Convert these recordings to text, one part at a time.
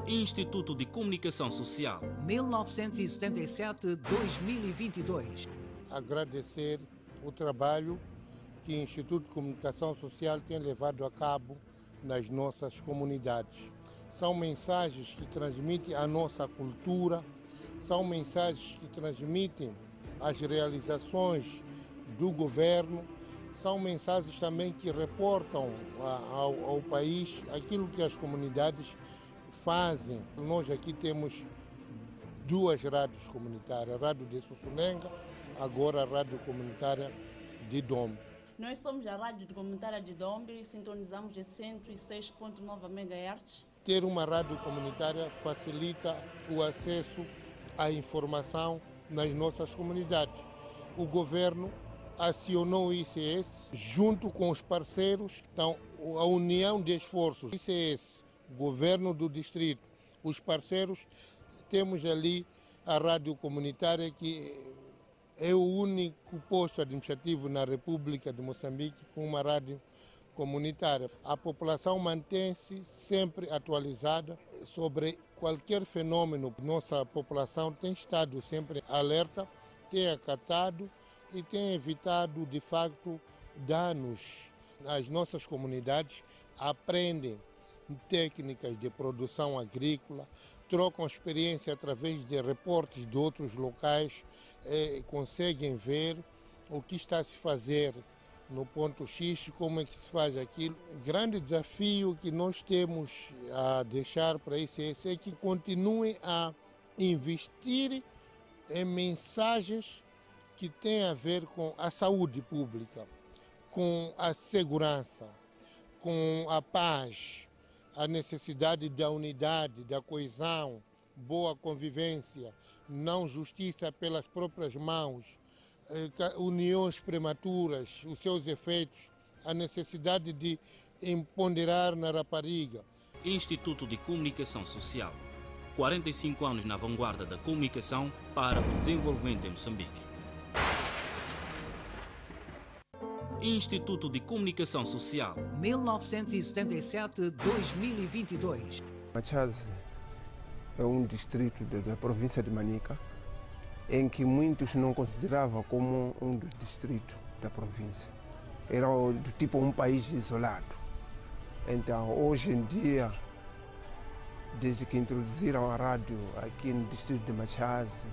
Instituto de Comunicação Social 1977-2022. Agradecer o trabalho que o Instituto de Comunicação Social tem levado a cabo nas nossas comunidades. São mensagens que transmitem a nossa cultura, são mensagens que transmitem as realizações do governo, são mensagens também que reportam ao país aquilo que as comunidades fazem. Nós aqui temos duas rádios comunitárias, a Rádio de Sussunenga, agora a Rádio Comunitária de Dombe. Nós somos a Rádio Comunitária de Dombe e sintonizamos de 106.9 MHz. Ter uma rádio comunitária facilita o acesso à informação nas nossas comunidades. O governo acionou o ICS junto com os parceiros, então a união de esforços, ICS, governo do distrito, os parceiros, temos ali a rádio comunitária que é o único posto administrativo na República de Moçambique com uma rádio comunitária. A população mantém-se sempre atualizada sobre qualquer fenômeno. Nossa população tem estado sempre alerta, tem acatado e tem evitado, de facto, danos. As nossas comunidades aprendem técnicas de produção agrícola, trocam experiência através de reportes de outros locais, conseguem ver o que está a se fazer no ponto X, como é que se faz aquilo. O grande desafio que nós temos a deixar para isso é que continuem a investir em mensagens que têm a ver com a saúde pública, com a segurança, com a paz, a necessidade da unidade, da coesão, boa convivência, não justiça pelas próprias mãos, uniões prematuras, os seus efeitos, a necessidade de empoderar na rapariga. Instituto de Comunicação Social. 45 anos na vanguarda da comunicação para o desenvolvimento de Moçambique. Instituto de Comunicação Social 1977-2022. Machaze é um distrito da província de Manica, em que muitos não consideravam como um dos distritos da província. Era do tipo um país isolado. Então, hoje em dia, desde que introduziram a rádio aqui no distrito de Machaze,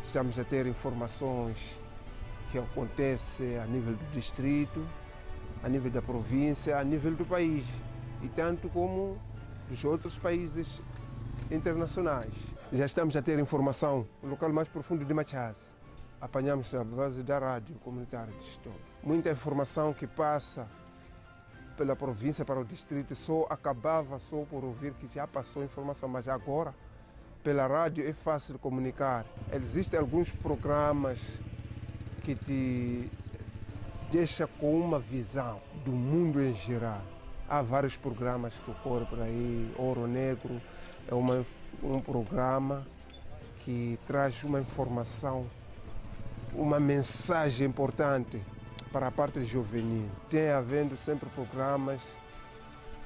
estamos a ter informações que acontecem a nível do distrito, a nível da província, a nível do país, e tanto como dos outros países internacionais. Já estamos a ter informação no local mais profundo de Machaze. Apanhamos a base da rádio comunitária de Stone. Muita informação que passa pela província para o distrito só acabava só por ouvir que já passou informação, mas agora pela rádio é fácil comunicar. Existem alguns programas que te deixa com uma visão do mundo em geral. Há vários programas que ocorrem por aí. Ouro Negro é um programa que traz uma informação, uma mensagem importante para a parte juvenil. Tem havendo sempre programas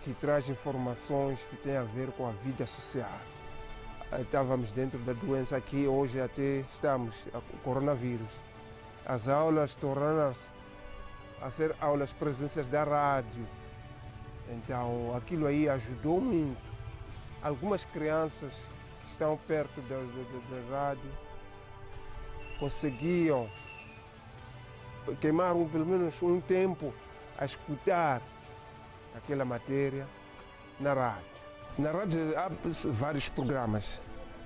que trazem informações que têm a ver com a vida social. Estávamos dentro da doença aqui, hoje até estamos, o coronavírus. As aulas tornaram-se a ser aulas presenciais da rádio. Então, aquilo aí ajudou muito. Algumas crianças que estão perto da rádio conseguiam queimar pelo menos um tempo a escutar aquela matéria na rádio. Na rádio há vários programas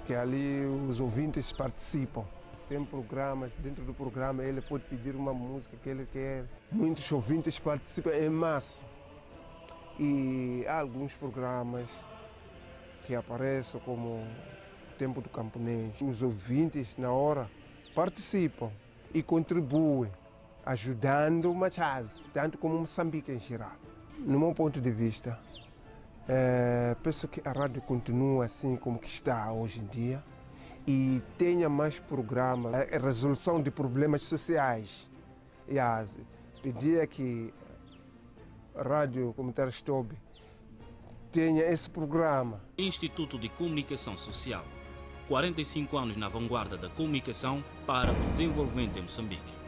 que ali os ouvintes participam. Tem programas, dentro do programa ele pode pedir uma música que ele quer. Muitos ouvintes participam em massa. E há alguns programas que aparecem como Tempo do Camponês. Os ouvintes na hora participam e contribuem, ajudando Machaze, tanto como Moçambique em geral. No meu ponto de vista, penso que a rádio continua assim como que está hoje em dia e tenha mais programas, a resolução de problemas sociais. E pedia que Rádio Comunitária Stobe tenha esse programa. Instituto de Comunicação Social. 45 anos na vanguarda da comunicação para o desenvolvimento em Moçambique.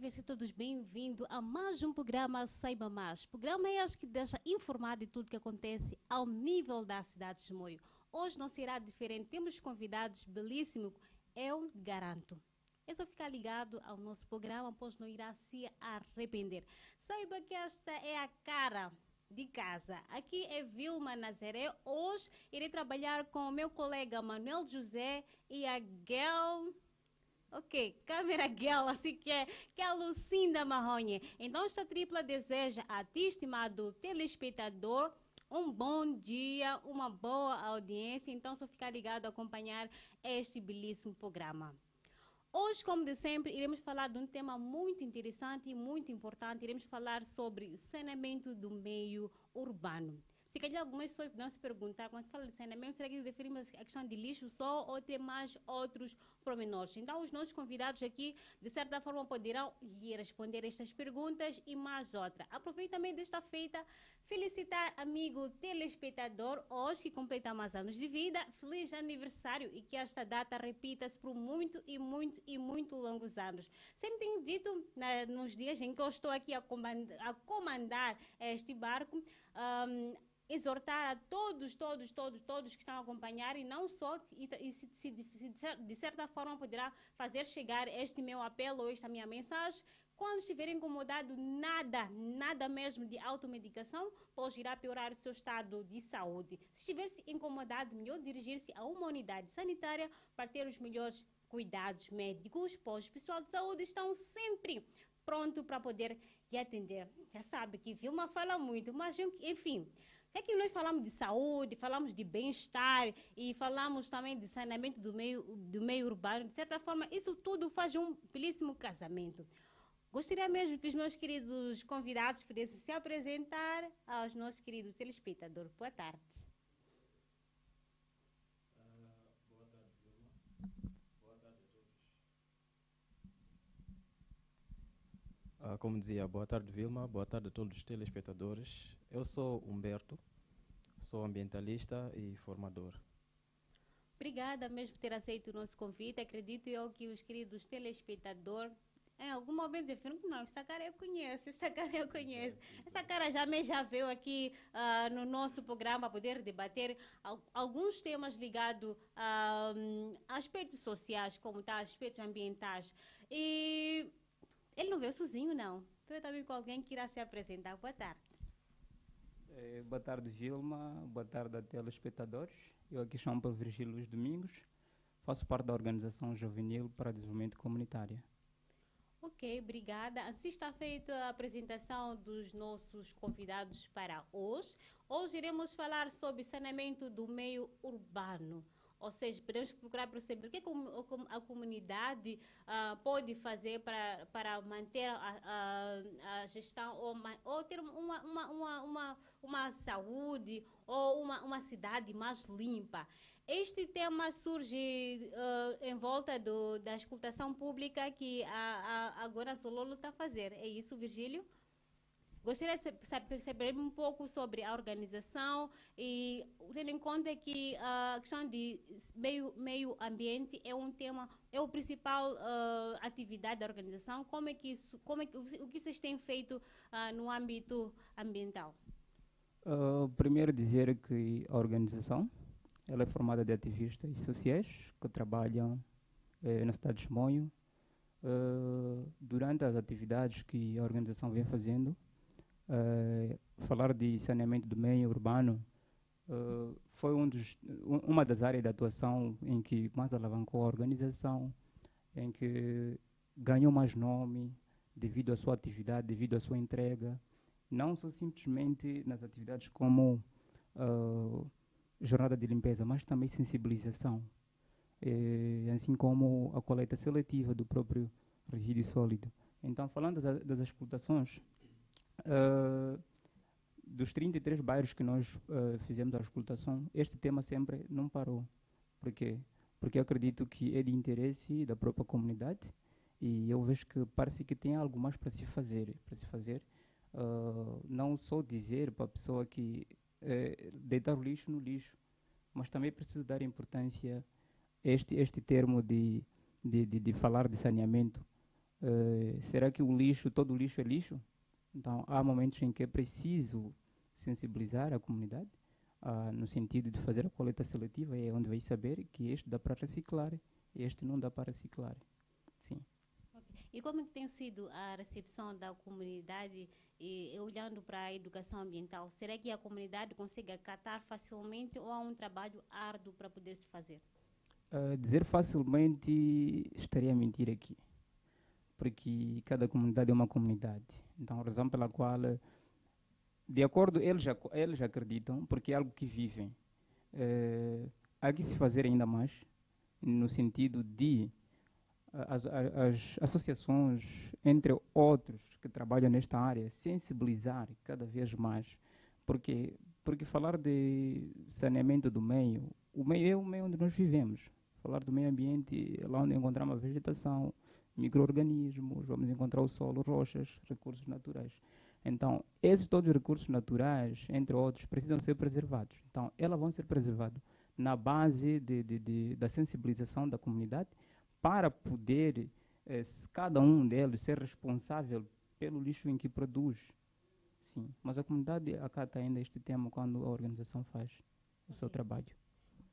Sejam todos bem-vindos a mais um programa Saiba Mais. Programa este que deixa informado de tudo que acontece ao nível da cidade de Chimoio. Hoje não será diferente, temos convidados belíssimos, eu garanto. É só ficar ligado ao nosso programa, pois não irá se arrepender. Saiba que esta é a cara de casa. Aqui é Vilma Nazaré. Hoje irei trabalhar com o meu colega Manuel José e a Guel... Ok, câmera girl, assim que é a Lucinda Marronha. Então, esta tripla deseja a ti, estimado telespectador, um bom dia, uma boa audiência. Então, só ficar ligado a acompanhar este belíssimo programa. Hoje, como de sempre, iremos falar de um tema muito interessante e muito importante. Iremos falar sobre saneamento do meio urbano. Se calhar algumas pessoas poderão se perguntar, quando se fala de saneamento, será que referimos a questão de lixo só ou tem mais outros pormenores? Então, os nossos convidados aqui, de certa forma, poderão lhe responder estas perguntas e mais outra. Aproveito também desta feita, felicitar amigo telespectador, hoje que completa mais anos de vida, feliz aniversário e que esta data repita-se por muito e muito longos anos. Sempre tenho dito, nos dias em que eu estou aqui a comandar este barco, exortar a todos que estão a acompanhar e não só, se de certa forma poderá fazer chegar este meu apelo ou esta minha mensagem. Quando estiver incomodado, nada mesmo de automedicação, pois irá piorar o seu estado de saúde. Se estiver incomodado, melhor dirigir-se a uma unidade sanitária para ter os melhores cuidados médicos, pois o pessoal de saúde estão sempre pronto para poder lhe atender. Já sabe que Vilma fala muito, mas enfim... Já que nós falamos de saúde, falamos de bem-estar e falamos também de saneamento do meio urbano, de certa forma, isso tudo faz um belíssimo casamento. Gostaria mesmo que os meus queridos convidados pudessem se apresentar aos nossos queridos telespectadores. Boa tarde. Boa tarde, Vilma. Boa tarde a todos. Como dizia, boa tarde, Vilma. Boa tarde a todos os telespectadores. Eu sou Humberto, sou ambientalista e formador. Obrigada mesmo por ter aceito o nosso convite. Acredito eu que os queridos telespectadores, em algum momento, disseram que não, essa cara eu conheço. Essa cara já veio aqui no nosso programa poder debater alguns temas ligados a aspectos sociais, como tá, aspectos ambientais. E ele não veio sozinho, não. Veio também com alguém que irá se apresentar. Boa tarde. Boa tarde, Vilma. Boa tarde a telespectadores. Eu aqui chamo para Virgílio Luís Domingos. Faço parte da Organização Juvenil para Desenvolvimento Comunitário. Ok, obrigada. Assim está feita a apresentação dos nossos convidados para hoje. Hoje iremos falar sobre saneamento do meio urbano. Ou seja, podemos procurar perceber o que a comunidade pode fazer para manter a gestão ou ter uma saúde ou uma cidade mais limpa. Este tema surge em volta da escutação pública que a Gona Sololo está a fazer. É isso, Virgílio? Gostaria de saber um pouco sobre a organização e tendo em conta que a questão de meio ambiente é um tema, é o principal atividade da organização. O que vocês têm feito no âmbito ambiental? Primeiro dizer que a organização ela é formada de ativistas sociais que trabalham na cidade de Chimoio. Durante as atividades que a organização vem fazendo, falar de saneamento do meio urbano foi uma das áreas de atuação em que mais alavancou a organização, em que ganhou mais nome devido à sua atividade, devido à sua entrega, não só simplesmente nas atividades como jornada de limpeza, mas também sensibilização, assim como a coleta seletiva do próprio resíduo sólido. Então, falando das auscultações, dos 33 bairros que nós fizemos a auscultação, este tema sempre não parou. Por quê? Porque eu acredito que é de interesse da própria comunidade e eu vejo que parece que tem algo mais para se fazer. Não só dizer para a pessoa que deitar o lixo no lixo, mas também preciso dar importância a este termo de falar de saneamento. Será que todo lixo é lixo? Então, há momentos em que é preciso sensibilizar a comunidade, no sentido de fazer a coleta seletiva, é onde vai saber que este dá para reciclar e este não dá para reciclar. Sim. Okay. E como é que tem sido a recepção da comunidade olhando para a educação ambiental? Será que a comunidade consegue acatar facilmente ou há um trabalho árduo para poder se fazer? Dizer facilmente estaria a mentir aqui, porque cada comunidade é uma comunidade. Então, a razão pela qual, de acordo, eles acreditam, porque é algo que vivem. Há que se fazer ainda mais, no sentido de as associações, entre outros que trabalham nesta área, sensibilizar cada vez mais. Porque falar de saneamento do meio, o meio é o meio onde nós vivemos. Falar do meio ambiente é lá onde encontramos a vegetação, micro-organismos, vamos encontrar o solo, rochas, recursos naturais. Então, esses todos os recursos naturais, entre outros, precisam ser preservados. Então, elas vão ser preservados na base da sensibilização da comunidade para poder, cada um deles, ser responsável pelo lixo em que produz. Sim, mas a comunidade acata ainda este tema quando a organização faz o seu trabalho.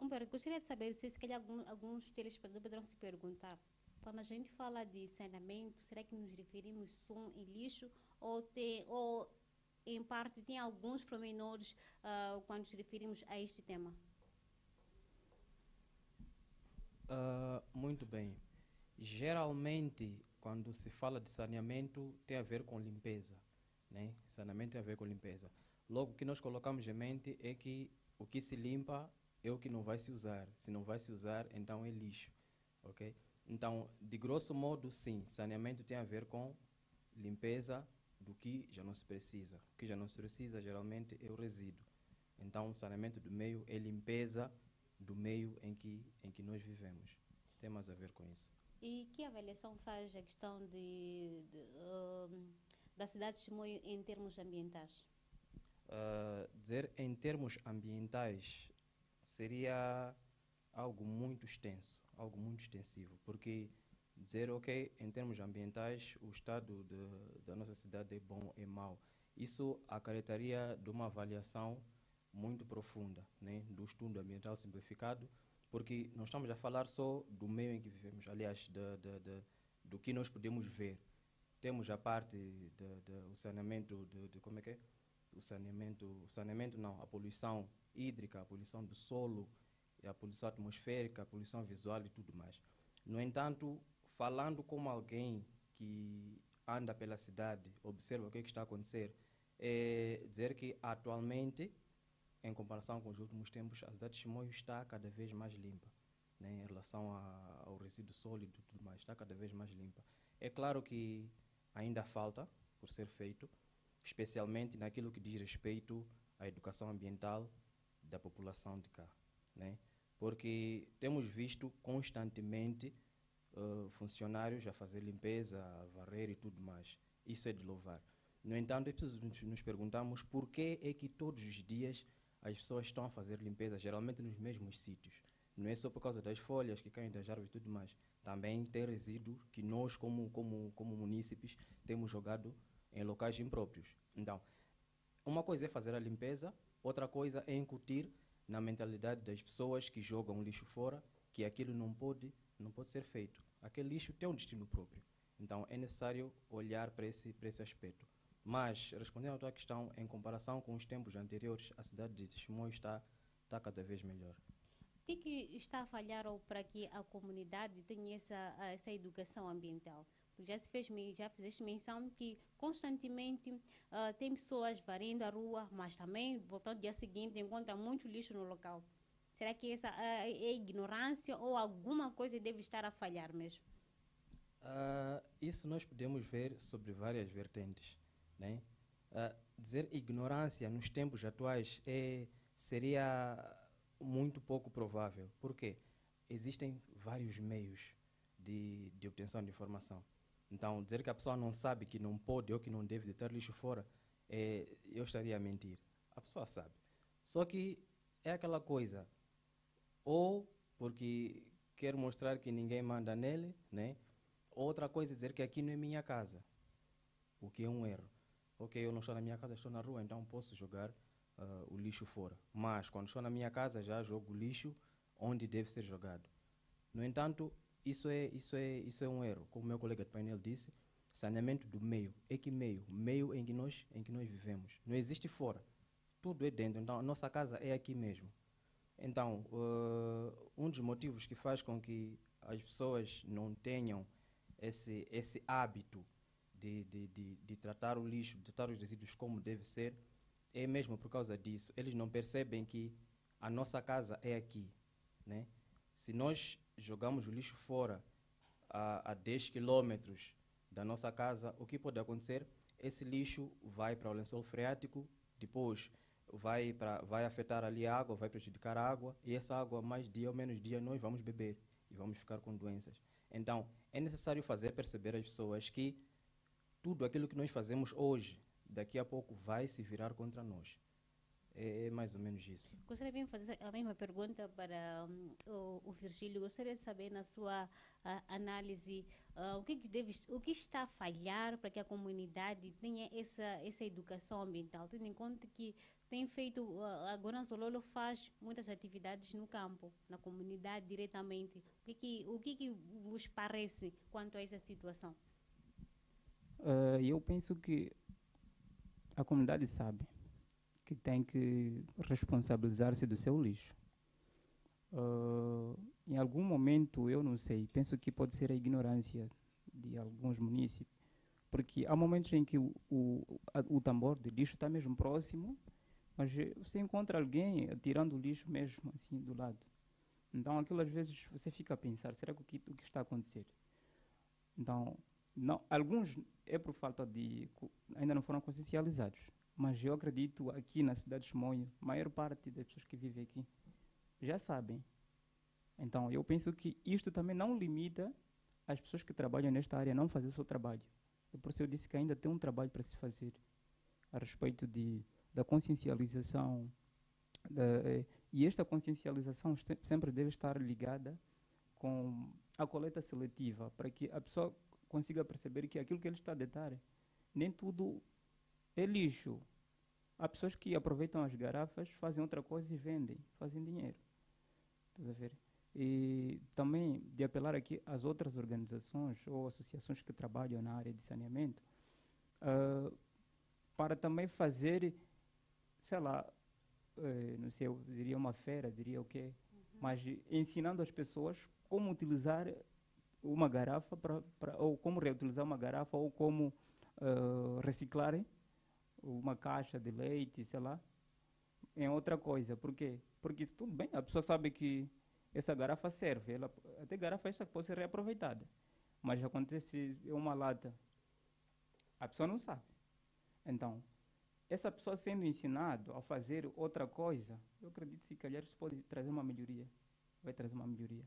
Humberto, gostaria de saber se calhar alguns telespectadores poderão se perguntar, quando a gente fala de saneamento, será que nos referimos só em lixo ou em parte tem alguns pormenores quando nos referimos a este tema? Muito bem. Geralmente, quando se fala de saneamento, tem a ver com limpeza, né? Saneamento tem a ver com limpeza. Logo, o que nós colocamos em mente é que o que se limpa é o que não vai se usar. Se não vai se usar, então é lixo, ok? Então, de grosso modo, sim, saneamento tem a ver com limpeza do que já não se precisa. O que já não se precisa, geralmente, é o resíduo. Então, saneamento do meio é limpeza do meio em que nós vivemos. Tem mais a ver com isso. E que avaliação faz a questão da cidade de Chimoio em termos ambientais? Dizer em termos ambientais seria algo muito extenso, algo muito extensivo, porque dizer, ok, em termos ambientais, o estado da nossa cidade é bom, é mau. Isso acarretaria de uma avaliação muito profunda, né, do estudo ambiental simplificado, porque nós estamos a falar só do meio em que vivemos, aliás, do que nós podemos ver. Temos a parte do saneamento, como é que é? O saneamento não, a poluição hídrica, a poluição do solo, a poluição atmosférica, a poluição visual e tudo mais. No entanto, falando como alguém que anda pela cidade, observa o que está a acontecer, é dizer que atualmente, em comparação com os últimos tempos, a cidade de Chimoio está cada vez mais limpa, né, em relação ao resíduo sólido e tudo mais, está cada vez mais limpa. É claro que ainda falta por ser feito, especialmente naquilo que diz respeito à educação ambiental da população de cá, né? Porque temos visto constantemente funcionários a fazer limpeza, a varrer e tudo mais. Isso é de louvar. No entanto, é preciso nos perguntarmos por que é que todos os dias as pessoas estão a fazer limpeza, geralmente nos mesmos sítios. Não é só por causa das folhas que caem das árvores e tudo mais. Também tem resíduo que nós, como munícipes, temos jogado em locais impróprios. Então, uma coisa é fazer a limpeza, outra coisa é incutir na mentalidade das pessoas que jogam lixo fora, que aquilo não pode ser feito. Aquele lixo tem um destino próprio. Então, é necessário olhar para esse aspecto. Mas, respondendo à tua questão, em comparação com os tempos anteriores, a cidade de Chimoio está cada vez melhor. O que está a falhar para que a comunidade tenha essa educação ambiental? Porque já fizeste menção que constantemente tem pessoas varrendo a rua, mas também, voltando ao dia seguinte, encontra muito lixo no local. Será que essa é ignorância ou alguma coisa deve estar a falhar mesmo? Isso nós podemos ver sobre várias vertentes, né? Dizer ignorância nos tempos atuais seria muito pouco provável. Por quê? Existem vários meios de obtenção de informação. Então, dizer que a pessoa não sabe que não pode ou que não deve deitar lixo fora, eu estaria a mentir. A pessoa sabe. Só que é aquela coisa, ou porque quer mostrar que ninguém manda nele, né? Outra coisa é dizer que aqui não é minha casa, o que é um erro. Ok, eu não estou na minha casa, estou na rua, então posso jogar o lixo fora. Mas quando estou na minha casa, já jogo o lixo onde deve ser jogado. No entanto, isso é um erro. Como meu colega de painel disse, saneamento do meio. É que meio? Meio em que nós vivemos. Não existe fora. Tudo é dentro. Então, a nossa casa é aqui mesmo. Então, um dos motivos que faz com que as pessoas não tenham esse hábito de tratar o lixo, de tratar os resíduos como deve ser, é mesmo por causa disso. Eles não percebem que a nossa casa é aqui, né? Se nós jogamos o lixo fora a 10 quilômetros da nossa casa, o que pode acontecer? Esse lixo vai para o lençol freático, depois vai afetar ali a água, vai prejudicar a água, e essa água, mais dia ou menos dia, nós vamos beber e vamos ficar com doenças. Então, é necessário fazer perceber às pessoas que tudo aquilo que nós fazemos hoje, daqui a pouco vai se virar contra nós. É mais ou menos isso. Gostaria de fazer a mesma pergunta para o Virgílio. Gostaria de saber, na sua análise, o que está a falhar para que a comunidade tenha essa educação ambiental, tendo em conta que tem feito, a Gonanzololo faz muitas atividades no campo, na comunidade diretamente. O que vos parece quanto a essa situação? Eu penso que a comunidade sabe que tem que responsabilizar-se do seu lixo. Em algum momento, eu não sei, penso que pode ser a ignorância de alguns munícipes, porque há momentos em que o tambor de lixo está mesmo próximo, mas você encontra alguém tirando o lixo mesmo assim do lado. Então, aquilo às vezes você fica a pensar, será que o que está a acontecer? Então, não, alguns é por falta ainda não foram consciencializados. Mas eu acredito aqui na cidade de Chimoio, a maior parte das pessoas que vivem aqui já sabem. Então, eu penso que isto também não limita as pessoas que trabalham nesta área a não fazer o seu trabalho. E por isso eu disse que ainda tem um trabalho para se fazer a respeito da consciencialização. E esta consciencialização sempre deve estar ligada com a coleta seletiva, para que a pessoa consiga perceber que aquilo que ele está a deitar, nem tudo é lixo. Há pessoas que aproveitam as garrafas, fazem outra coisa e vendem, fazem dinheiro. Estás a ver? E também de apelar aqui às outras organizações ou associações que trabalham na área de saneamento, para também fazer, sei lá, não sei, eu diria uma feira, diria o quê, mas ensinando as pessoas como utilizar uma garrafa, ou como reutilizar uma garrafa, ou como reciclarem uma caixa de leite, sei lá, em outra coisa. Por quê? Porque isso tudo bem, a pessoa sabe que essa garrafa serve, até garrafa esta pode ser reaproveitada, mas acontece uma lata, a pessoa não sabe. Então, essa pessoa sendo ensinado a fazer outra coisa, eu acredito que se calhar isso pode trazer uma melhoria, vai trazer uma melhoria.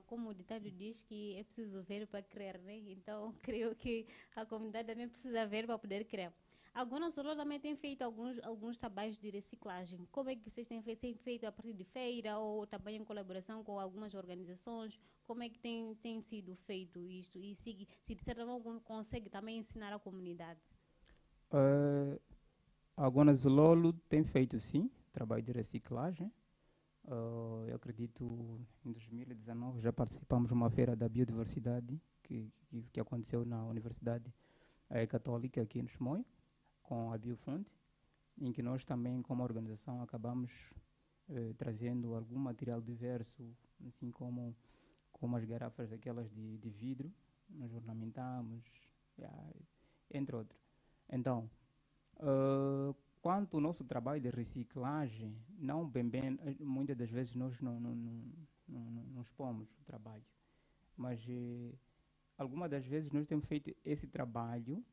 Como o ditado diz que é preciso ver para crer, né? Então, creio que a comunidade também precisa ver para poder crer. A Gonanzololo também tem feito alguns trabalhos de reciclagem. Como é que vocês têm feito a partir de feira ou também em colaboração com algumas organizações? Como é que tem sido feito isso? E se de certa forma consegue também ensinar a comunidade? A Gonanzololo tem feito, sim, trabalho de reciclagem. Eu acredito, em 2019, já participamos de uma feira da biodiversidade que aconteceu na Universidade Católica aqui em Chimoio, com a Biofonte, em que nós também, como organização, acabamos trazendo algum material diverso, assim como as garrafas aquelas de vidro, nós ornamentamos, entre outros. Então, quanto ao nosso trabalho de reciclagem, não bem, muitas das vezes nós não expomos o trabalho, mas algumas das vezes nós temos feito esse trabalho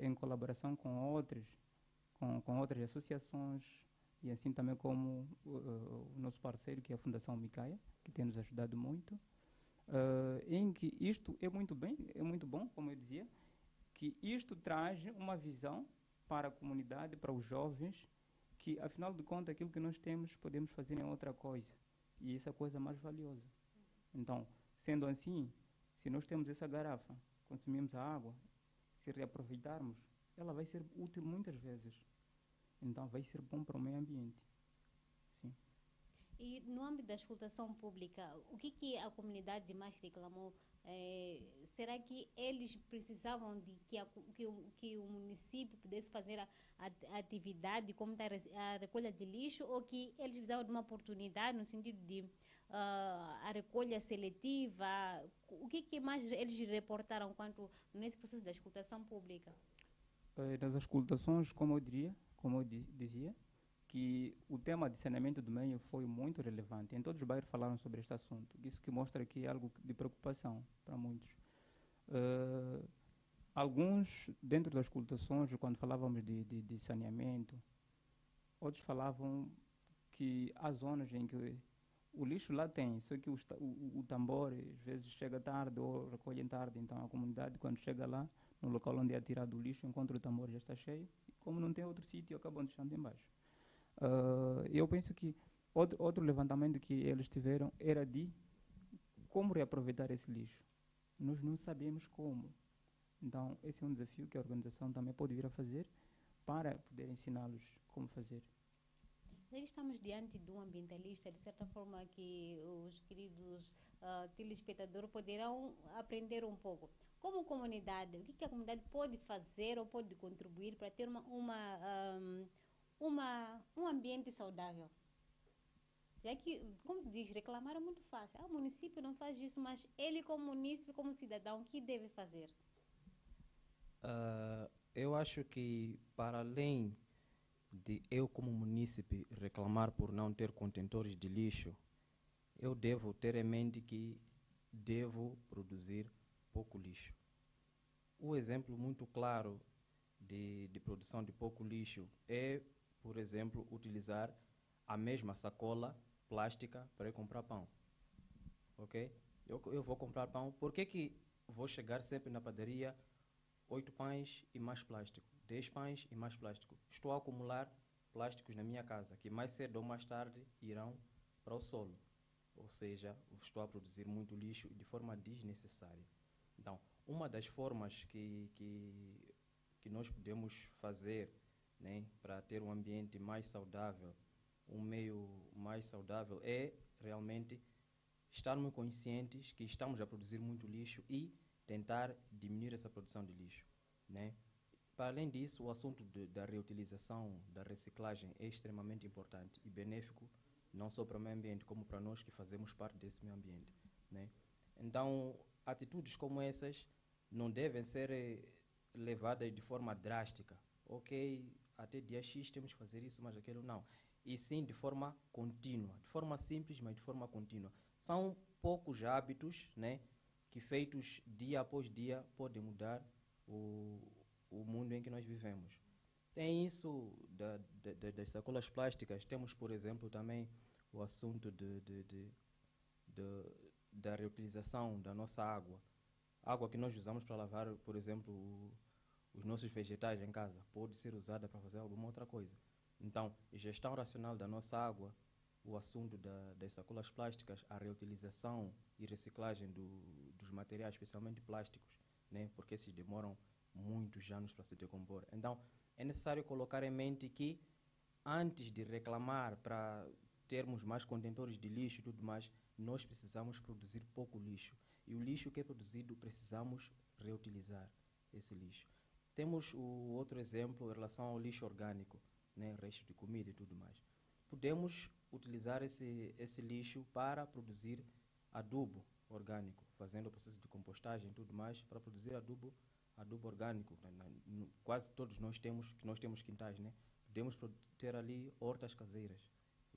em colaboração com outras associações e assim também como o nosso parceiro, que é a Fundação Micaia, que tem nos ajudado muito, em que isto é muito bom, como eu dizia, que isto traz uma visão para a comunidade, para os jovens, que afinal de contas aquilo que nós temos podemos fazer em outra coisa, e essa coisa mais valiosa. Então, sendo assim, se nós temos essa garrafa, consumimos a água, se reaproveitarmos, ela vai ser útil muitas vezes. Então, vai ser bom para o meio ambiente. Sim. E no âmbito da escutação pública, o que a comunidade mais reclamou? Será que eles precisavam de que o município pudesse fazer a atividade como a recolha de lixo, ou que eles precisavam de uma oportunidade no sentido de a recolha seletiva? O que mais eles reportaram quanto nesse processo da escutação pública? Nas escutações, como eu dizia, que o tema de saneamento do meio foi muito relevante. Em todos os bairros falaram sobre este assunto. Isso que mostra que é algo de preocupação para muitos. Alguns, dentro das escutações, quando falávamos de saneamento, outros falavam que há zonas em que o lixo lá tem, só que o tambor às vezes chega tarde ou recolhem tarde. Então a comunidade, quando chega lá, no local onde é tirado o lixo, encontra o tambor já está cheio, e como não tem outro sítio, acabam deixando embaixo. Eu penso que outro levantamento que eles tiveram era de como reaproveitar esse lixo. Nós não sabemos como. Então, esse é um desafio que a organização também pode vir a fazer para poder ensiná-los como fazer. Estamos diante de um ambientalista, de certa forma que os queridos telespectadores poderão aprender um pouco. Como comunidade, o que a comunidade pode fazer ou pode contribuir para ter um ambiente saudável? Já que, como se diz, reclamar é muito fácil. O município não faz isso, mas ele como município, como cidadão, o que deve fazer? Eu acho que, para além de eu como munícipe reclamar por não ter contentores de lixo, eu devo ter em mente que devo produzir pouco lixo. O exemplo muito claro de produção de pouco lixo é, por exemplo, utilizar a mesma sacola plástica para ir comprar pão. Ok? Eu vou comprar pão, por que vou chegar sempre na padaria 8 pães e mais plástico, 10 pães e mais plástico? Estou a acumular plásticos na minha casa, que mais cedo ou mais tarde irão para o solo. Ou seja, estou a produzir muito lixo de forma desnecessária. Então, uma das formas que nós podemos fazer, né, para ter um ambiente mais saudável, um meio mais saudável, é realmente estarmos conscientes que estamos a produzir muito lixo e tentar diminuir essa produção de lixo, né? Para além disso, o assunto da reutilização, da reciclagem é extremamente importante e benéfico, não só para o meio ambiente, como para nós que fazemos parte desse meio ambiente, né? Então, atitudes como essas não devem ser levadas de forma drástica. Ok, até dia X temos que fazer isso, mas aquilo não. E sim de forma contínua, de forma simples, mas de forma contínua. São poucos hábitos, né, que feitos dia após dia podem mudar o mundo em que nós vivemos. Tem isso das sacolas plásticas. Temos, por exemplo, também o assunto da reutilização da nossa água. Água que nós usamos para lavar, por exemplo, os nossos vegetais em casa, pode ser usada para fazer alguma outra coisa. Então, gestão racional da nossa água, o assunto das sacolas plásticas, a reutilização e reciclagem dos materiais, especialmente plásticos, né, porque esses demoram muitos anos para se decompor. Então, é necessário colocar em mente que, antes de reclamar para termos mais contentores de lixo e tudo mais, nós precisamos produzir pouco lixo. E o lixo que é produzido, precisamos reutilizar esse lixo. Temos o outro exemplo em relação ao lixo orgânico, né, resto de comida e tudo mais. Podemos utilizar esse lixo para produzir adubo orgânico, fazendo o processo de compostagem e tudo mais, para produzir adubo orgânico. Quase todos nós temos quintais, né? Podemos ter ali hortas caseiras.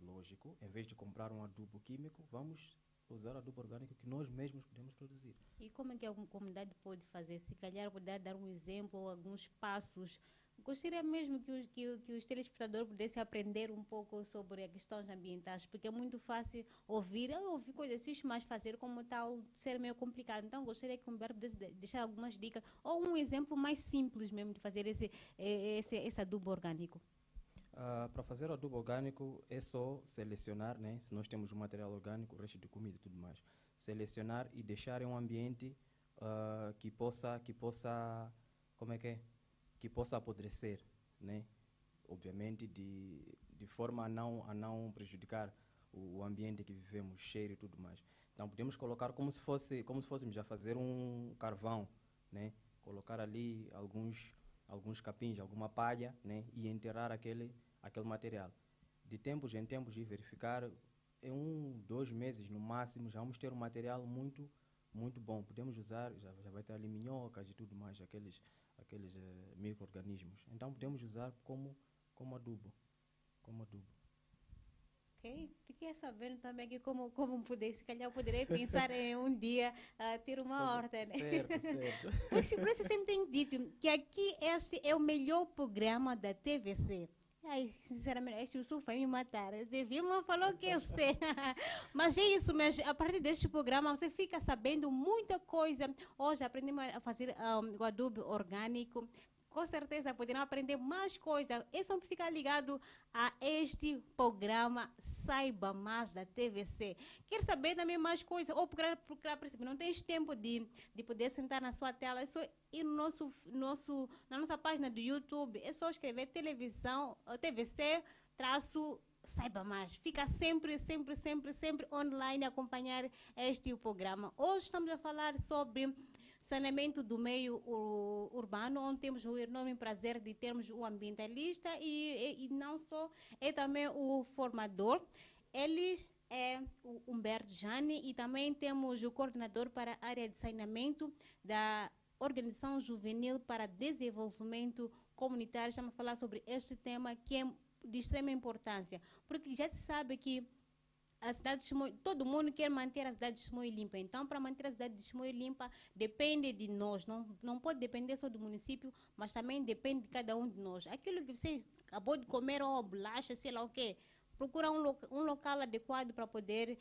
Lógico, em vez de comprar um adubo químico, vamos usar adubo orgânico que nós mesmos podemos produzir. E como é que a comunidade pode fazer? Se calhar poder dar um exemplo, alguns passos. Gostaria mesmo que os telespectadores pudessem aprender um pouco sobre as questões ambientais, porque é muito fácil ouvir coisas assim, mas fazer como tal ser meio complicado. Então, gostaria que o Humberto pudesse deixar algumas dicas, ou um exemplo mais simples mesmo de fazer esse adubo orgânico. Para fazer o adubo orgânico é só selecionar, né? Se nós temos um material orgânico, o resto de comida e tudo mais, selecionar e deixar em um ambiente que possa apodrecer, né? Obviamente de forma a não prejudicar o ambiente que vivemos, cheiro e tudo mais. Então podemos colocar como se fôssemos a fazer um carvão, né? Colocar ali alguns capins, alguma palha, né? E enterrar aquele material. De tempos em tempos e verificar, em 2 meses no máximo, já vamos ter um material muito bom. Podemos usar, já vai ter ali minhocas e tudo mais, aqueles micro-organismos. Então podemos usar como adubo. Ok, fiquei sabendo também que como poder, se calhar eu poderia pensar em um dia ter uma horta, né? Certo. Por isso eu sempre tenho dito que aqui esse é o melhor programa da TVC. Ai, sinceramente, este Yusuf vai me matar. Você viu, mas falou que eu sei. Mas é isso mesmo. A partir deste programa, você fica sabendo muita coisa. Hoje aprendemos a fazer o adubo orgânico. Com certeza poderão aprender mais coisas. É só ficar ligado a este programa Saiba Mais da TVC. Quer saber também mais coisas? Ou procurar por exemplo, não tens tempo de poder sentar na sua tela, é só ir na nossa página do YouTube, é só escrever televisão, TVC, Saiba Mais. Fica sempre online a acompanhar este programa. Hoje estamos a falar sobre saneamento do meio urbano, onde temos o enorme prazer de termos o ambientalista e não só, é também o formador. Eles é o Humberto Jani e também temos o coordenador para a área de saneamento da Organização Juvenil para Desenvolvimento Comunitário. Estamos a falar sobre este tema que é de extrema importância, porque já se sabe que a cidade de Chimoio, todo mundo quer manter a cidade de Chimoio limpa. Então, para manter a cidade de Chimoio limpa, depende de nós. Não pode depender só do município, mas também depende de cada um de nós. Aquilo que você acabou de comer, ou bolacha, sei lá o quê, procura um local adequado para poder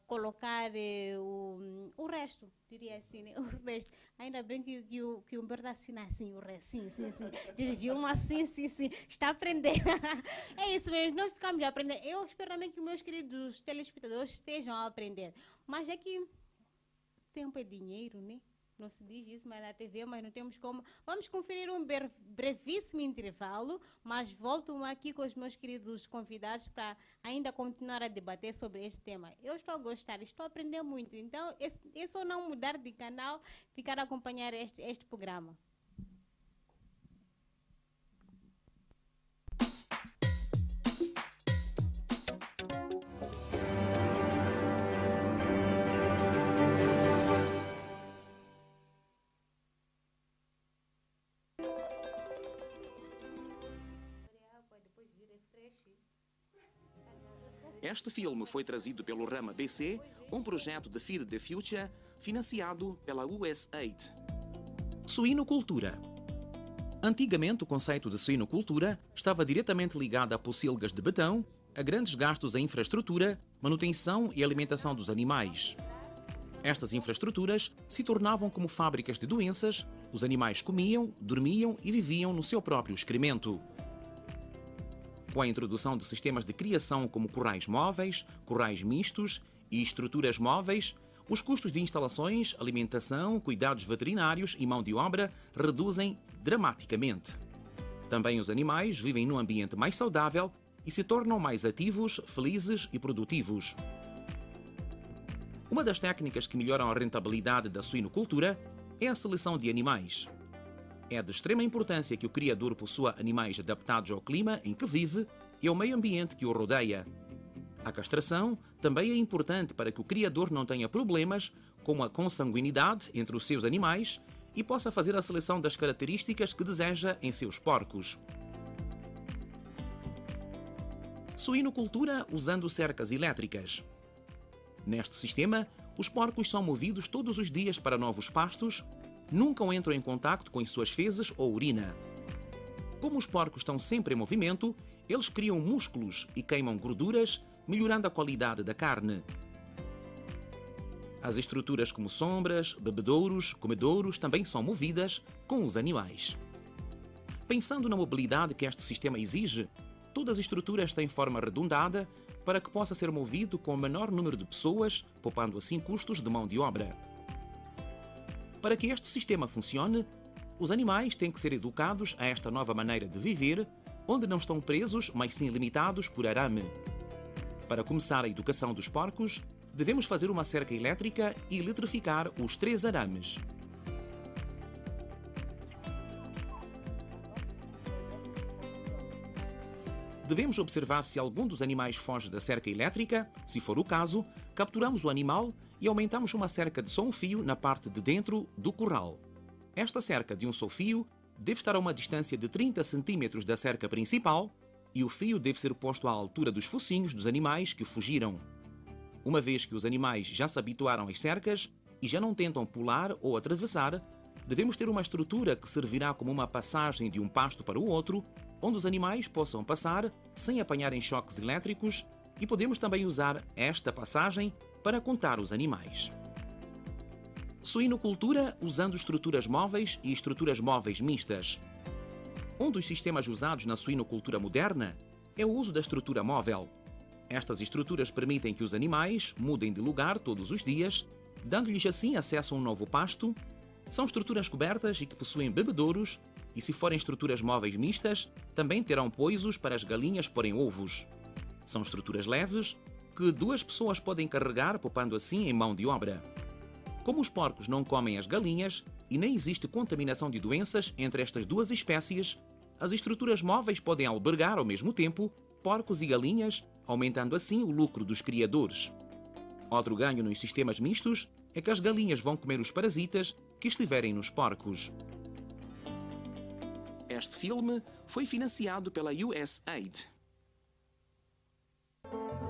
colocar o resto, diria assim, né? O resto. Ainda bem que o Humberto assina assim, o resto, sim. Diz Vilma, sim, está aprendendo. É isso mesmo, nós ficamos a aprender. Eu espero também que meus queridos telespectadores estejam a aprender. Mas é que tempo é dinheiro, né? Não se diz isso mais na TV, mas não temos como. Vamos conferir um brevíssimo intervalo, mas volto aqui com os meus queridos convidados para ainda continuar a debater sobre este tema. Eu estou a gostar, estou a aprender muito. Então, é só não mudar de canal, ficar a acompanhar este programa. Este filme foi trazido pelo Rama BC, um projeto de Feed the Future, financiado pela USAID. Suinocultura. Antigamente, o conceito de suinocultura estava diretamente ligado a pocilgas de betão, a grandes gastos em infraestrutura, manutenção e alimentação dos animais. Estas infraestruturas se tornavam como fábricas de doenças, os animais comiam, dormiam e viviam no seu próprio excremento. Com a introdução de sistemas de criação como currais móveis, currais mistos e estruturas móveis, os custos de instalações, alimentação, cuidados veterinários e mão de obra reduzem dramaticamente. Também os animais vivem num ambiente mais saudável e se tornam mais ativos, felizes e produtivos. Uma das técnicas que melhoram a rentabilidade da suinocultura é a seleção de animais. É de extrema importância que o criador possua animais adaptados ao clima em que vive e ao meio ambiente que o rodeia. A castração também é importante para que o criador não tenha problemas com a consanguinidade entre os seus animais e possa fazer a seleção das características que deseja em seus porcos. Suinocultura usando cercas elétricas. Neste sistema, os porcos são movidos todos os dias para novos pastos, nunca entram em contacto com as suas fezes ou urina. Como os porcos estão sempre em movimento, eles criam músculos e queimam gorduras, melhorando a qualidade da carne. As estruturas como sombras, bebedouros, comedouros também são movidas com os animais. Pensando na mobilidade que este sistema exige, todas as estruturas têm forma arredondada para que possa ser movido com o menor número de pessoas, poupando assim custos de mão de obra. Para que este sistema funcione, os animais têm que ser educados a esta nova maneira de viver, onde não estão presos, mas sim limitados por arame. Para começar a educação dos porcos, devemos fazer uma cerca elétrica e eletrificar os 3 arames. Devemos observar se algum dos animais foge da cerca elétrica. Se for o caso, capturamos o animal e aumentamos uma cerca de só um fio na parte de dentro do curral. Esta cerca de um só fio deve estar a uma distância de 30 cm da cerca principal e o fio deve ser posto à altura dos focinhos dos animais que fugiram. Uma vez que os animais já se habituaram às cercas e já não tentam pular ou atravessar, devemos ter uma estrutura que servirá como uma passagem de um pasto para o outro, onde os animais possam passar sem apanharem choques elétricos, e podemos também usar esta passagem para contar os animais. Suinocultura usando estruturas móveis e estruturas móveis mistas. Um dos sistemas usados na suinocultura moderna é o uso da estrutura móvel. Estas estruturas permitem que os animais mudem de lugar todos os dias, dando-lhes assim acesso a um novo pasto. São estruturas cobertas e que possuem bebedouros, e se forem estruturas móveis mistas, também terão poisos para as galinhas porem ovos. São estruturas leves que 2 pessoas podem carregar, poupando assim em mão de obra. Como os porcos não comem as galinhas e nem existe contaminação de doenças entre estas 2 espécies, as estruturas móveis podem albergar ao mesmo tempo porcos e galinhas, aumentando assim o lucro dos criadores. Outro ganho nos sistemas mistos é que as galinhas vão comer os parasitas que estiverem nos porcos. Este filme foi financiado pela USAID.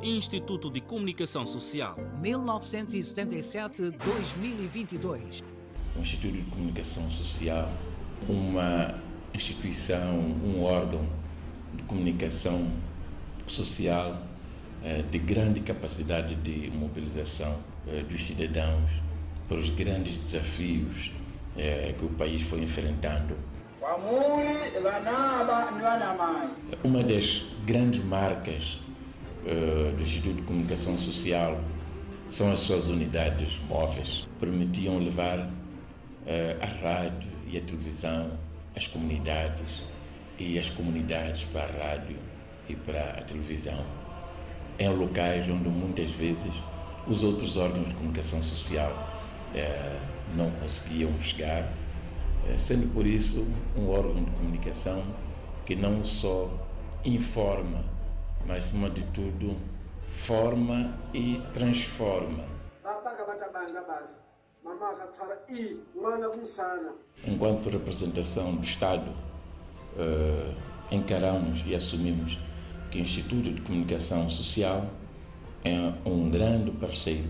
Instituto de Comunicação Social 1977-2022. O Instituto de Comunicação Social, uma instituição, um órgão de comunicação social de grande capacidade de mobilização dos cidadãos para os grandes desafios que o país foi enfrentando. Uma das grandes marcas do Instituto de Comunicação Social são as suas unidades móveis. Permitiam levar a rádio e a televisão às comunidades e as comunidades para a rádio e para a televisão, em locais onde muitas vezes os outros órgãos de comunicação social não conseguiam chegar, sendo por isso um órgão de comunicação que não só informa, mas acima de tudo forma e transforma. Enquanto representação do Estado, encaramos e assumimos que o Instituto de Comunicação Social é um grande parceiro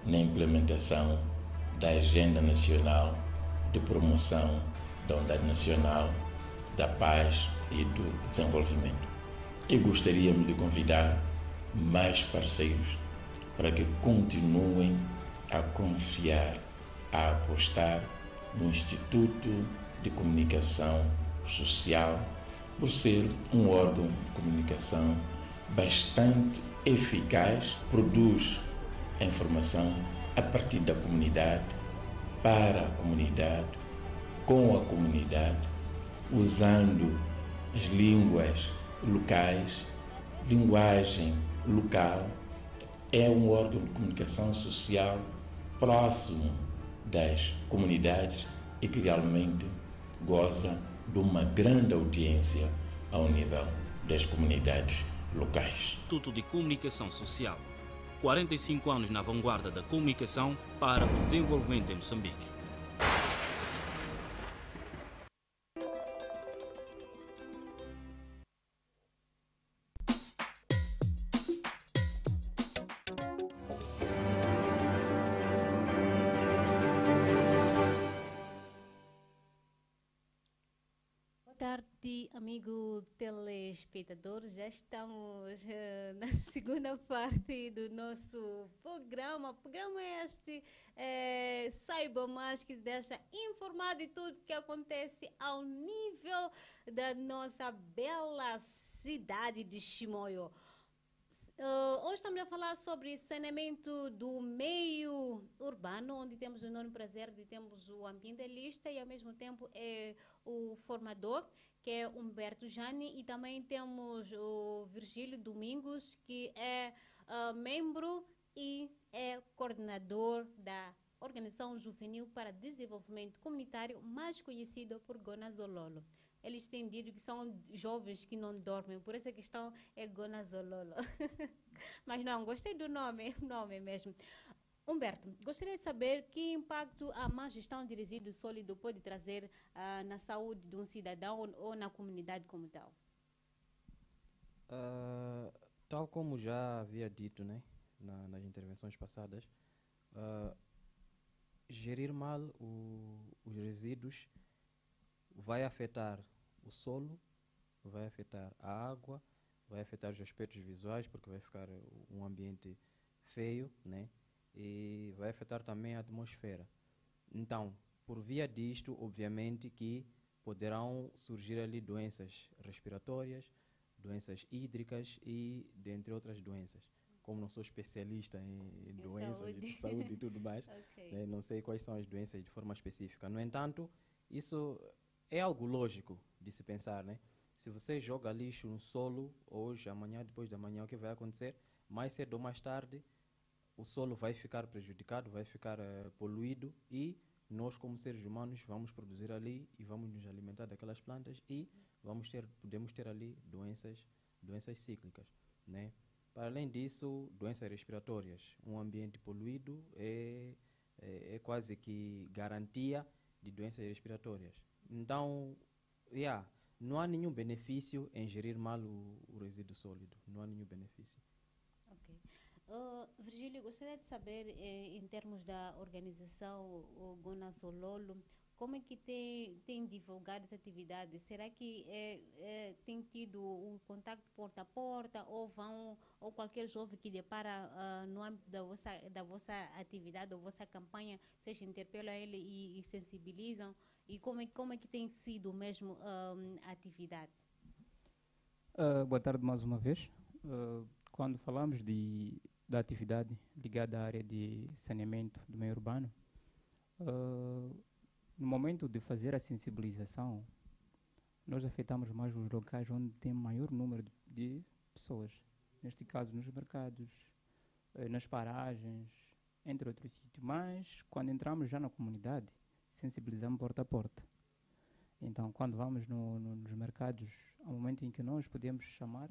na implementação da Agenda Nacional de Promoção da Unidade Nacional, da Paz e do Desenvolvimento. E gostaríamos de convidar mais parceiros para que continuem a confiar, a apostar no Instituto de Comunicação Social, por ser um órgão de comunicação bastante eficaz, produz a informação a partir da comunidade, para a comunidade, com a comunidade, usando as línguas locais, linguagem local. É um órgão de comunicação social próximo das comunidades e que realmente goza de uma grande audiência ao nível das comunidades locais. Instituto de Comunicação Social. 45 anos na vanguarda da comunicação para o desenvolvimento em Moçambique. noite, amigo telespectador. Já estamos na segunda parte do nosso programa. O programa é este, Saiba Mais, que deixa informado de tudo que acontece ao nível da nossa bela cidade de Chimoio. Hoje estamos a falar sobre saneamento do meio urbano, onde temos o enorme prazer de termos o ambientalista e ao mesmo tempo o formador, que é Humberto Jani, e também temos o Virgílio Domingos, que é membro e é coordenador da Organização Juvenil para Desenvolvimento Comunitário, mais conhecida por Gonazololo. Eles têm dito que são jovens que não dormem, por essa questão é Gonazololo. Mas não, gostei do nome mesmo. Humberto, gostaria de saber que impacto a má gestão de resíduos sólidos pode trazer na saúde de um cidadão ou na comunidade como tal. Tal como já havia dito, né, nas intervenções passadas, gerir mal os resíduos vai afetar o solo, vai afetar a água, vai afetar os aspectos visuais, porque vai ficar um ambiente feio, né? E vai afetar também a atmosfera. Então, por via disto, obviamente que poderão surgir ali doenças respiratórias, doenças hídricas e dentre outras doenças. Como não sou especialista em doenças de saúde e tudo mais, okay, né, não sei quais são as doenças de forma específica. No entanto, isso é algo lógico de se pensar, né? Se você joga lixo no solo, hoje, amanhã, depois de amanhã, o que vai acontecer? Mais cedo ou mais tarde, o solo vai ficar prejudicado, vai ficar poluído, e nós, como seres humanos, vamos produzir ali e vamos nos alimentar daquelas plantas e podemos ter ali doenças cíclicas, né? Para além disso, doenças respiratórias. Um ambiente poluído é quase que garantia de doenças respiratórias. Então, não há nenhum benefício em gerir mal o resíduo sólido. Não há nenhum benefício. Ok. Virgílio, gostaria de saber, em termos da organização Gonazololo, como é que tem divulgado essa atividade? Será que tem tido um contato porta a porta ou qualquer jovem que depara no âmbito da vossa atividade ou vossa campanha, vocês interpelam ele e sensibilizam? E como é que tem sido mesmo a atividade? Boa tarde mais uma vez. Quando falamos da atividade ligada à área de saneamento do meio urbano, no momento de fazer a sensibilização, nós afetamos mais os locais onde tem maior número de pessoas. Neste caso, nos mercados, nas paragens, entre outros sítios. Mas, quando entramos já na comunidade, sensibilizamos porta a porta. Então, quando vamos nos mercados, há um momento em que nós podemos chamar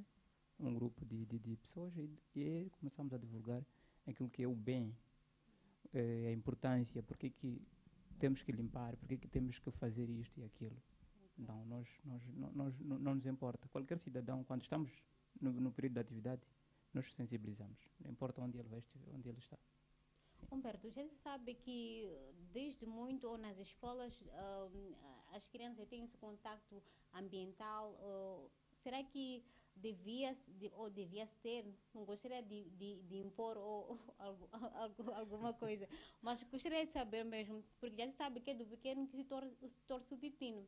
um grupo de pessoas e começamos a divulgar aquilo que é o bem, a importância, porque que temos que limpar, porque que temos que fazer isto e aquilo. Então, não nos importa. Qualquer cidadão, quando estamos no período da atividade, nós sensibilizamos. Não importa onde ele está. Sim. Humberto, já se sabe que desde muito, ou nas escolas, as crianças têm esse contato ambiental. Será que devia-se ter, não gostaria de impor alguma coisa, mas gostaria de saber mesmo, porque já se sabe que é do pequeno que se torce o pepino.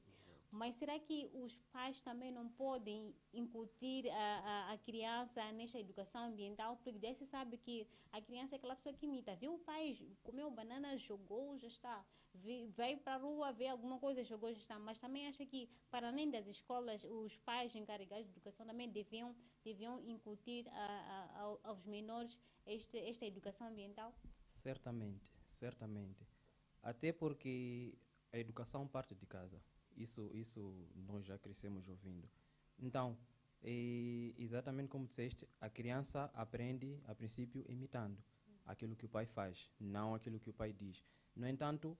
Mas será que os pais também não podem incutir a criança nesta educação ambiental? Porque já se sabe que a criança é aquela pessoa que imita. Viu o pai, comeu banana, jogou, já está. Veio para a rua, vê alguma coisa, jogou, já está. Mas também acha que, para além das escolas, os pais encarregados de educação também deviam incutir aos menores esta educação ambiental? Certamente. Até porque a educação parte de casa. Isso nós já crescemos ouvindo. Então, exatamente como disseste, a criança aprende, a princípio, imitando aquilo que o pai faz, não aquilo que o pai diz. No entanto,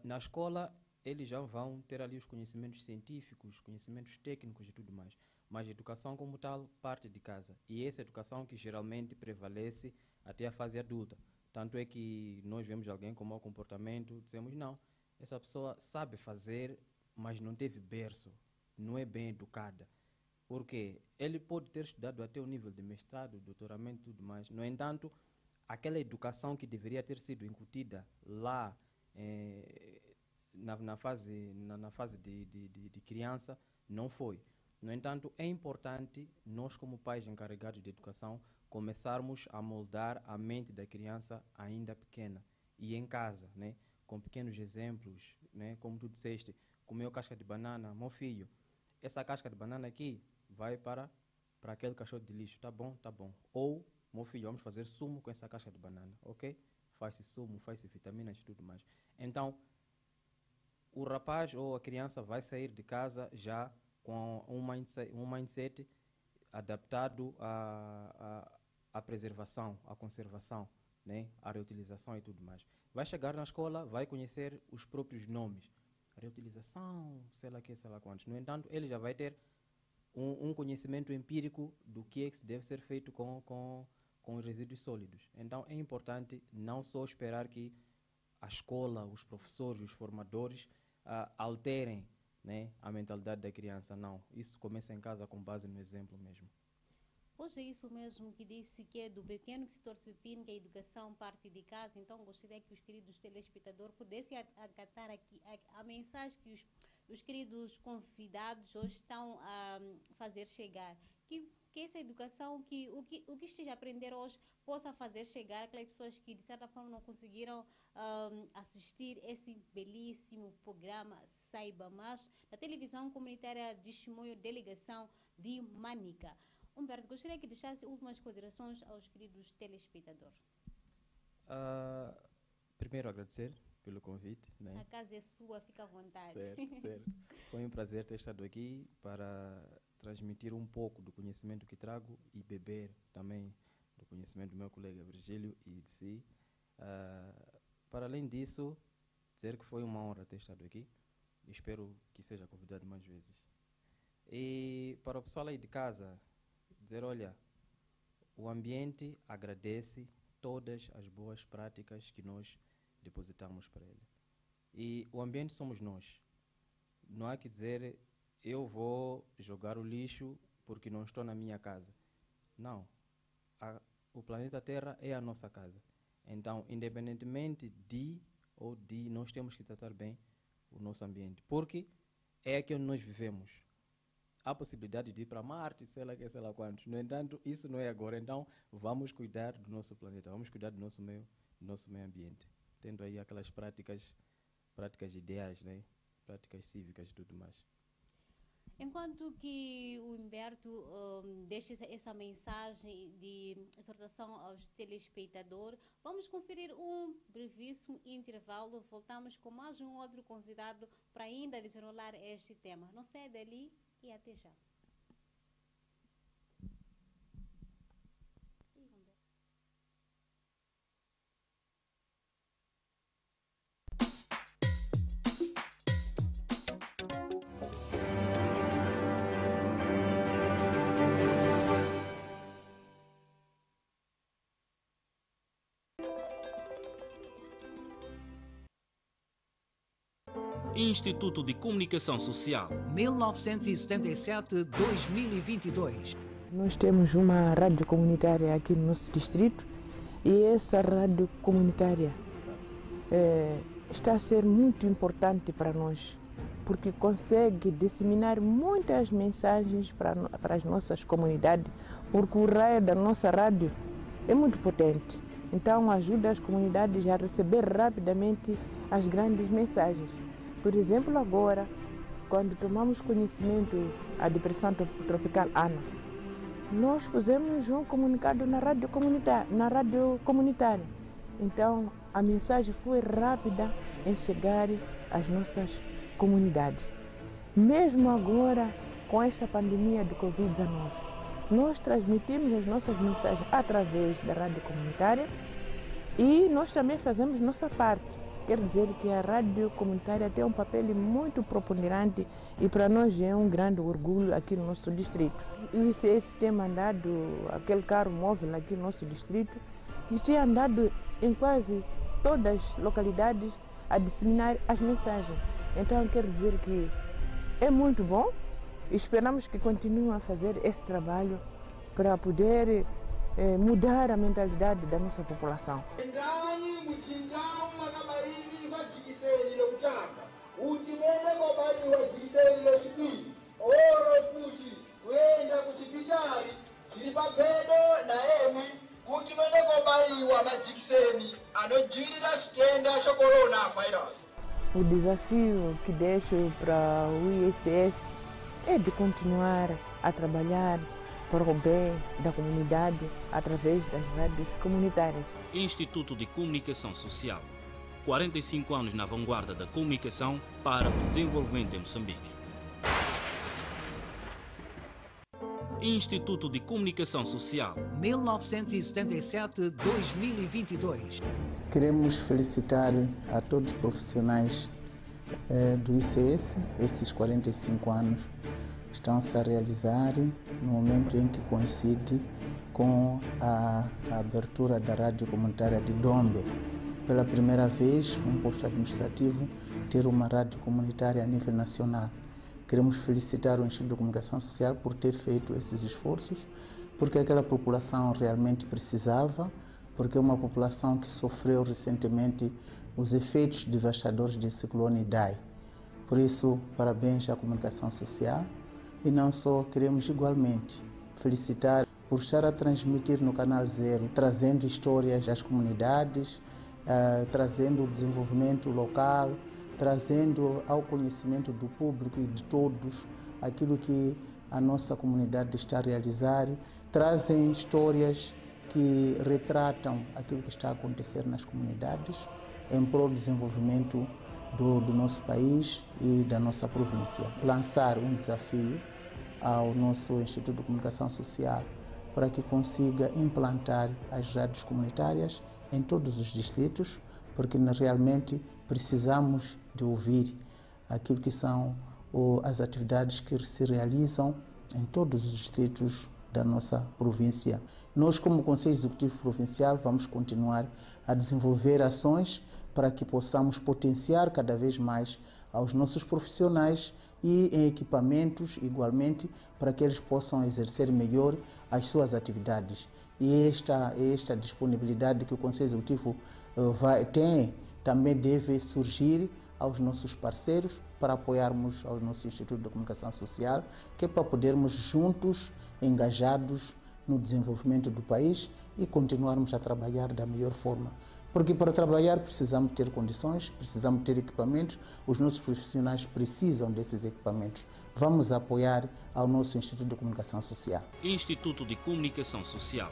na escola, eles já vão ter ali os conhecimentos científicos, conhecimentos técnicos e tudo mais. Mas a educação como tal parte de casa. E essa educação que geralmente prevalece até a fase adulta. Tanto é que nós vemos alguém com mau comportamento, dizemos, não, essa pessoa sabe fazer, mas não teve berço não é bem educada. Porque ele pode ter estudado até o nível de mestrado, doutoramento e tudo mais. No entanto, aquela educação que deveria ter sido incutida lá na fase de criança, não foi. No entanto, é importante nós, como pais encarregados de educação, começarmos a moldar a mente da criança ainda pequena e em casa, né? Com pequenos exemplos, né? Como tu disseste, comeu casca de banana, meu filho, essa casca de banana aqui vai para aquele caixote de lixo, tá bom? Tá bom. Ou, meu filho, vamos fazer sumo com essa casca de banana, ok? Faz-se sumo, faz-se vitaminas e tudo mais. Então, o rapaz ou a criança vai sair de casa já com um mindset adaptado à preservação, à conservação, né? À reutilização e tudo mais. Vai chegar na escola, vai conhecer os próprios nomes. Reutilização, sei lá que, sei lá quantos. No entanto, ele já vai ter um conhecimento empírico do que é que deve ser feito com os resíduos sólidos. Então, é importante não só esperar que a escola, os professores, os formadores alterem, né, a mentalidade da criança. Não, isso começa em casa com base no exemplo mesmo. Hoje é isso mesmo que disse, que é do pequeno que se torce pepino, que a educação parte de casa. Então, gostaria que os queridos telespectadores pudessem acatar aqui a mensagem que os queridos convidados hoje estão a fazer chegar. Que essa educação, que o que esteja a aprender hoje, possa fazer chegar aquelas pessoas que, de certa forma, não conseguiram assistir esse belíssimo programa Saiba Mais, da televisão comunitária de Chimoio, delegação de Manica. Humberto, gostaria que deixasse últimas considerações aos queridos telespectadores. Primeiro, agradecer pelo convite. Né? A casa é sua, fica à vontade. Certo, certo. Foi um prazer ter estado aqui para transmitir um pouco do conhecimento que trago e beber também do conhecimento do meu colega Virgílio e de si. Para além disso, dizer que foi uma honra ter estado aqui. Espero que seja convidado mais vezes. E para o pessoal aí de casa, dizer, olha, o ambiente agradece todas as boas práticas que nós depositamos para ele. E o ambiente somos nós. Não há que dizer, eu vou jogar o lixo porque não estou na minha casa. Não. O planeta Terra é a nossa casa. Então, independentemente nós temos que tratar bem o nosso ambiente. Porque é aqui onde nós vivemos. Há possibilidade de ir para Marte, sei lá quantos. No entanto, isso não é agora. Então, vamos cuidar do nosso planeta, vamos cuidar do nosso meio ambiente. Tendo aí aquelas práticas ideais, né? Práticas cívicas e tudo mais. Enquanto que o Humberto deixa essa mensagem de exortação aos telespectadores, vamos conferir um brevíssimo intervalo. Voltamos com mais um outro convidado para ainda desenrolar este tema. Não sai dali e até já. Instituto de Comunicação Social 1977-2022. Nós temos uma rádio comunitária aqui no nosso distrito e essa rádio comunitária está a ser muito importante para nós, porque consegue disseminar muitas mensagens para as nossas comunidades, porque o raio da nossa rádio é muito potente. Então ajuda as comunidades a receber rapidamente as grandes mensagens. Por exemplo, agora, quando tomamos conhecimento da depressão tropical Ana, nós pusemos um comunicado na rádio comunitária. Então, a mensagem foi rápida em chegar às nossas comunidades. Mesmo agora, com esta pandemia do Covid-19, nós transmitimos as nossas mensagens através da rádio comunitária e nós também fazemos nossa parte. Quer dizer que a rádio comunitária tem um papel muito preponderante e para nós é um grande orgulho aqui no nosso distrito. O ICS tem mandado aquele carro móvel aqui no nosso distrito e tem andado em quase todas as localidades a disseminar as mensagens. Então quer dizer que é muito bom Esperamos que continuem a fazer esse trabalho para poder mudar a mentalidade da nossa população. O desafio que deixo para o ISS é de continuar a trabalhar para o bem da comunidade através das rádios comunitárias. Instituto de Comunicação Social. 45 anos na vanguarda da comunicação para o desenvolvimento em Moçambique. Instituto de Comunicação Social. 1977-2022. Queremos felicitar a todos os profissionais do ICS. Estes 45 anos estão-se a realizar no momento em que coincide com a abertura da rádio comunitária de Dombe. Pela primeira vez, um posto administrativo ter uma rádio comunitária a nível nacional. Queremos felicitar o Instituto de Comunicação Social por ter feito esses esforços, porque aquela população realmente precisava, porque é uma população que sofreu recentemente os efeitos devastadores do ciclone Idai. Por isso, parabéns à comunicação social e não só, queremos igualmente felicitar por estar a transmitir no Canal Zero, trazendo histórias das comunidades, trazendo o desenvolvimento local, trazendo ao conhecimento do público e de todos aquilo que a nossa comunidade está a realizar, trazem histórias que retratam aquilo que está a acontecer nas comunidades em prol do desenvolvimento do nosso país e da nossa província. Lançar um desafio ao nosso Instituto de Comunicação Social para que consiga implantar as rádios comunitárias em todos os distritos, porque realmente precisamos de ouvir aquilo que são as atividades que se realizam em todos os distritos da nossa província. Nós, como Conselho Executivo Provincial, vamos continuar a desenvolver ações para que possamos potenciar cada vez mais aos nossos profissionais e em equipamentos, igualmente, para que eles possam exercer melhor as suas atividades. E esta disponibilidade que o Conselho Executivo tem também deve surgir aos nossos parceiros para apoiarmos ao nosso Instituto de Comunicação Social, que é para podermos juntos, engajados no desenvolvimento do país e continuarmos a trabalhar da melhor forma. Porque para trabalhar precisamos ter condições, precisamos ter equipamentos, os nossos profissionais precisam desses equipamentos. Vamos apoiar ao nosso Instituto de Comunicação Social. Instituto de Comunicação Social.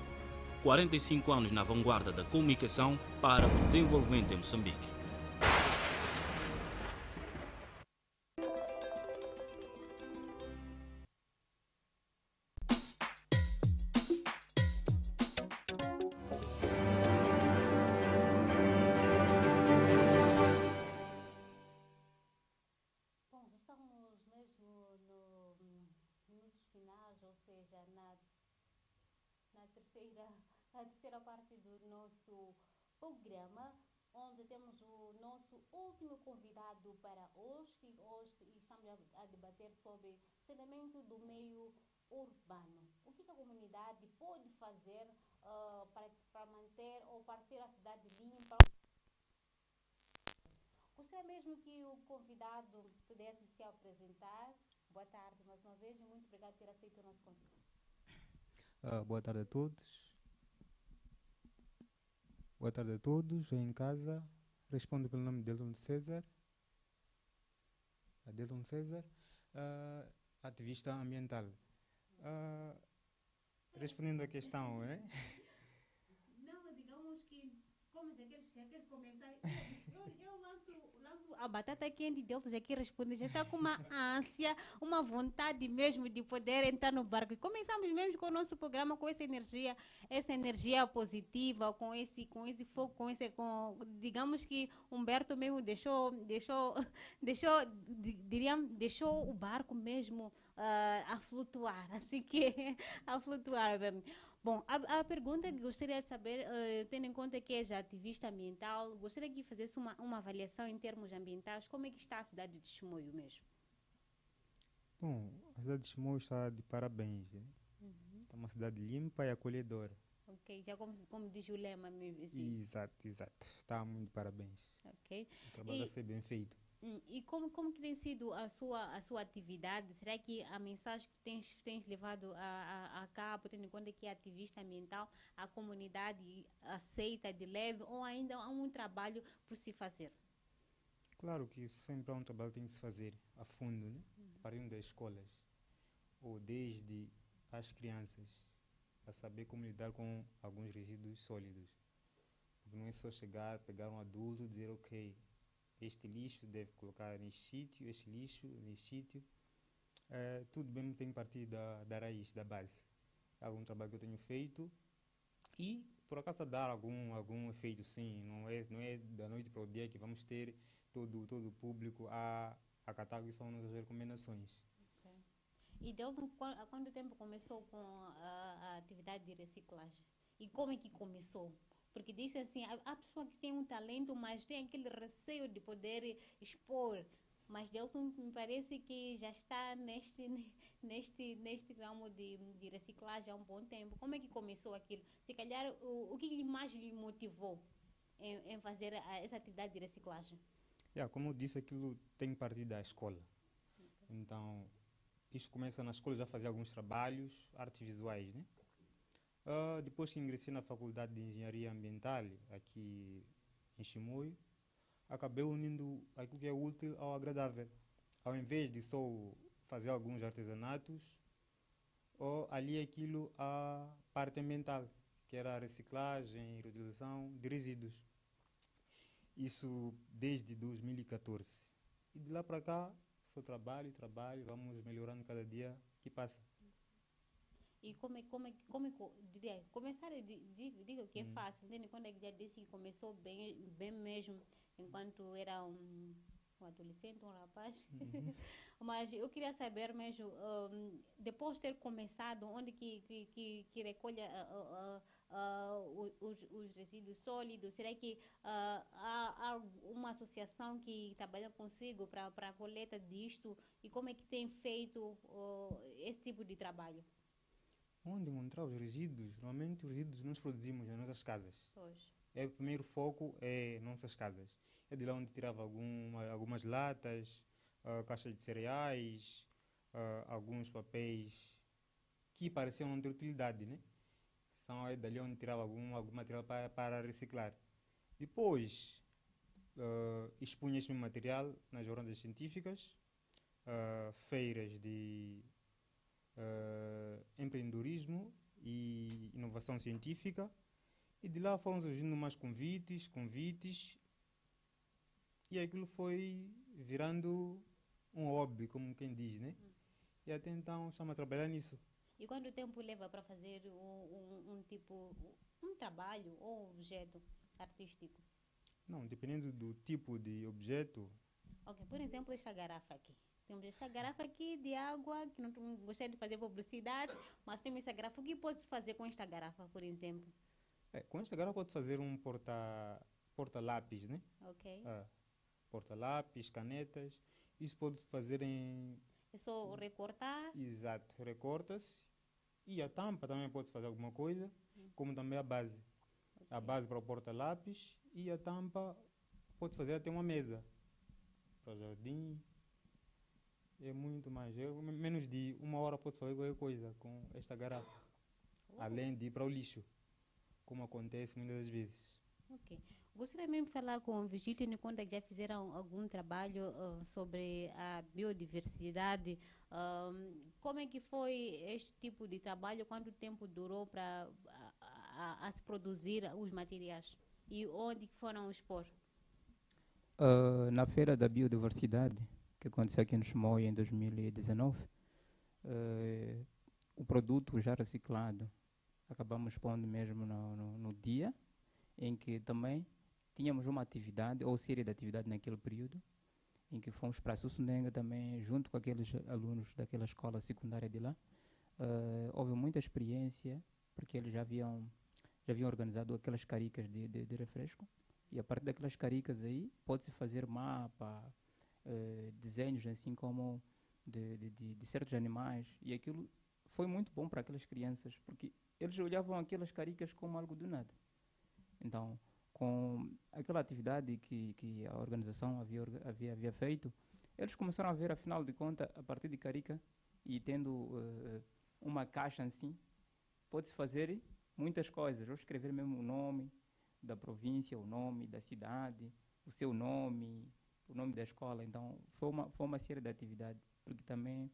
45 anos na vanguarda da comunicação para o desenvolvimento em Moçambique. A terceira parte do nosso programa, onde temos o nosso último convidado para hoje estamos a debater sobre saneamento do meio urbano. O que a comunidade pode fazer para manter ou para ter a cidade limpa? Gostaria mesmo que o convidado pudesse se apresentar. Boa tarde mais uma vez e muito obrigado por ter aceito o nosso convite. Boa tarde a todos. Boa tarde a todos, em casa. Respondo pelo nome de Adelon César. Adelon César, ativista ambiental. Respondendo à questão, Não, digamos que, como já queres começar, eu lanço a batata quente deles já que responde, já está com uma ânsia, uma vontade mesmo de poder entrar no barco. E começamos mesmo com o nosso programa com essa energia positiva, com esse fogo, digamos que Humberto mesmo deixou o barco mesmo a flutuar, assim que a flutuar. Bom, a pergunta que gostaria de saber, tendo em conta que é já ativista ambiental, gostaria que fizesse uma avaliação em termos ambientais, como é que está a cidade de Chimoio mesmo? Bom, a cidade de Chimoio está de parabéns. Né? Está uma cidade limpa e acolhedora. Ok, já como diz o lema mesmo. Assim. Exato. Está muito de parabéns. Ok. O trabalho a ser bem feito. E como que tem sido a sua atividade? Será que a mensagem que tens levado a cabo, tendo em conta que é ativista ambiental, a comunidade aceita de leve ou ainda há um trabalho por se fazer? Claro que sempre há um trabalho que tem que se fazer a fundo, né? Partindo das escolas, ou desde as crianças, a saber como lidar com alguns resíduos sólidos. Porque não é só chegar, pegar um adulto e dizer, ok, este lixo deve colocar neste sítio, este lixo neste sítio. Tudo bem tem que partir da raiz, da base. É algum trabalho que eu tenho feito e por acaso dar algum efeito, sim. Não é da noite para o dia que vamos ter todo o público a acatar o que são nossas recomendações. Okay. E Delton, há quanto tempo começou com a atividade de reciclagem? E como é que começou? Porque disse assim, há pessoa que tem um talento, mas tem aquele receio de poder expor. Mas Delton me parece que já está neste ramo de reciclagem há um bom tempo. Como é que começou aquilo? Se calhar, o que mais lhe motivou em fazer essa atividade de reciclagem? Como eu disse, aquilo tem que partir da escola. Okay. Então, isto começa na escola, já fazia alguns trabalhos, artes visuais, né? Depois que ingressei na Faculdade de Engenharia Ambiental, aqui em Chimoio, acabei unindo aquilo que é útil ao agradável. Ao invés de só fazer alguns artesanatos, ali aquilo a parte ambiental, que era a reciclagem e reutilização de resíduos. Isso desde 2014. E de lá para cá, só trabalho, vamos melhorando cada dia que passa. E como diria, começar, digo que é fácil, entende? Quando é que já disse que começou bem mesmo, enquanto era um adolescente, um rapaz. Mas eu queria saber mesmo, depois de ter começado, onde que recolhe os resíduos sólidos, será que há uma associação que trabalha consigo para a coleta disto? E como é que tem feito esse tipo de trabalho? Onde encontrar os resíduos? Normalmente os resíduos nós produzimos nas nossas casas. Pois. O primeiro foco é nossas casas. É de lá onde tirava algumas latas, caixas de cereais, alguns papéis que pareciam não ter utilidade, né? É dali onde tirava algum material para reciclar. Depois, expunha esse material nas jornadas científicas, feiras de empreendedorismo e inovação científica, e de lá foram surgindo mais convites, e aquilo foi virando um hobby, como quem diz, né? E até então estamos a trabalhar nisso. E quanto tempo leva para fazer um trabalho ou objeto artístico? Não, dependendo do tipo de objeto. Ok, por exemplo, esta garrafa aqui. Temos esta garrafa aqui de água, que não gostaria de fazer publicidade, mas temos esta garrafa. O que pode-se fazer com esta garrafa, por exemplo? Com esta garrafa pode fazer um porta-lápis, né? Ok. Porta-lápis, canetas. Isso pode-se fazer em... É só recortar? Exato, recorta-se. E a tampa também pode fazer alguma coisa, como também a base. Okay. A base para o porta-lápis e a tampa pode fazer até uma mesa para o jardim. É muito mais. Menos de 1 hora pode fazer qualquer coisa com esta garrafa. Além de ir para o lixo, como acontece muitas das vezes. Ok. Gostaria mesmo de falar com o Virgílio, tendo em conta que já fizeram algum trabalho sobre a biodiversidade. Como é que foi este tipo de trabalho? Quanto tempo durou para se produzir os materiais? E onde foram expor? Na Feira da Biodiversidade, que aconteceu aqui no Chimoio em 2019, o produto já reciclado acabamos expondo mesmo no dia em que também tínhamos uma atividade ou série de atividades naquele período, em que fomos para Sussundenga também, junto com aqueles alunos daquela escola secundária de lá. Houve muita experiência, porque eles já haviam organizado aquelas caricas de refresco, e a partir daquelas caricas aí pode-se fazer mapa, desenhos, assim como de certos animais, e aquilo foi muito bom para aquelas crianças, porque eles olhavam aquelas caricas como algo do nada. Então, com aquela atividade que a organização havia feito, eles começaram a ver, afinal de contas, a partir de carica e tendo uma caixa assim, pode-se fazer muitas coisas, ou escrever mesmo o nome da província, o nome da cidade, o seu nome, o nome da escola. Então, foi uma série de atividades, porque também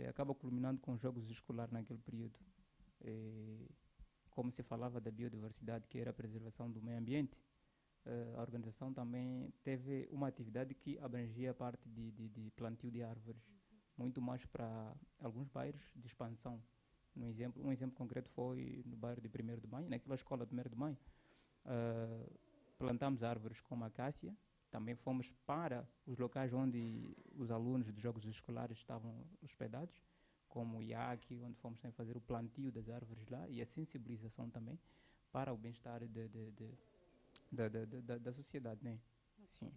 acaba culminando com jogos escolares naquele período. Como se falava da biodiversidade, que era a preservação do meio ambiente, a organização também teve uma atividade que abrangia a parte de plantio de árvores, muito mais para alguns bairros de expansão. Um exemplo concreto foi no bairro de 1º de Maio, naquela escola de 1º de Maio. Plantamos árvores como a acácia, também fomos para os locais onde os alunos de jogos escolares estavam hospedados, como o IAC, onde fomos sem fazer o plantio das árvores lá e a sensibilização também para o bem-estar da sociedade, né? Sim.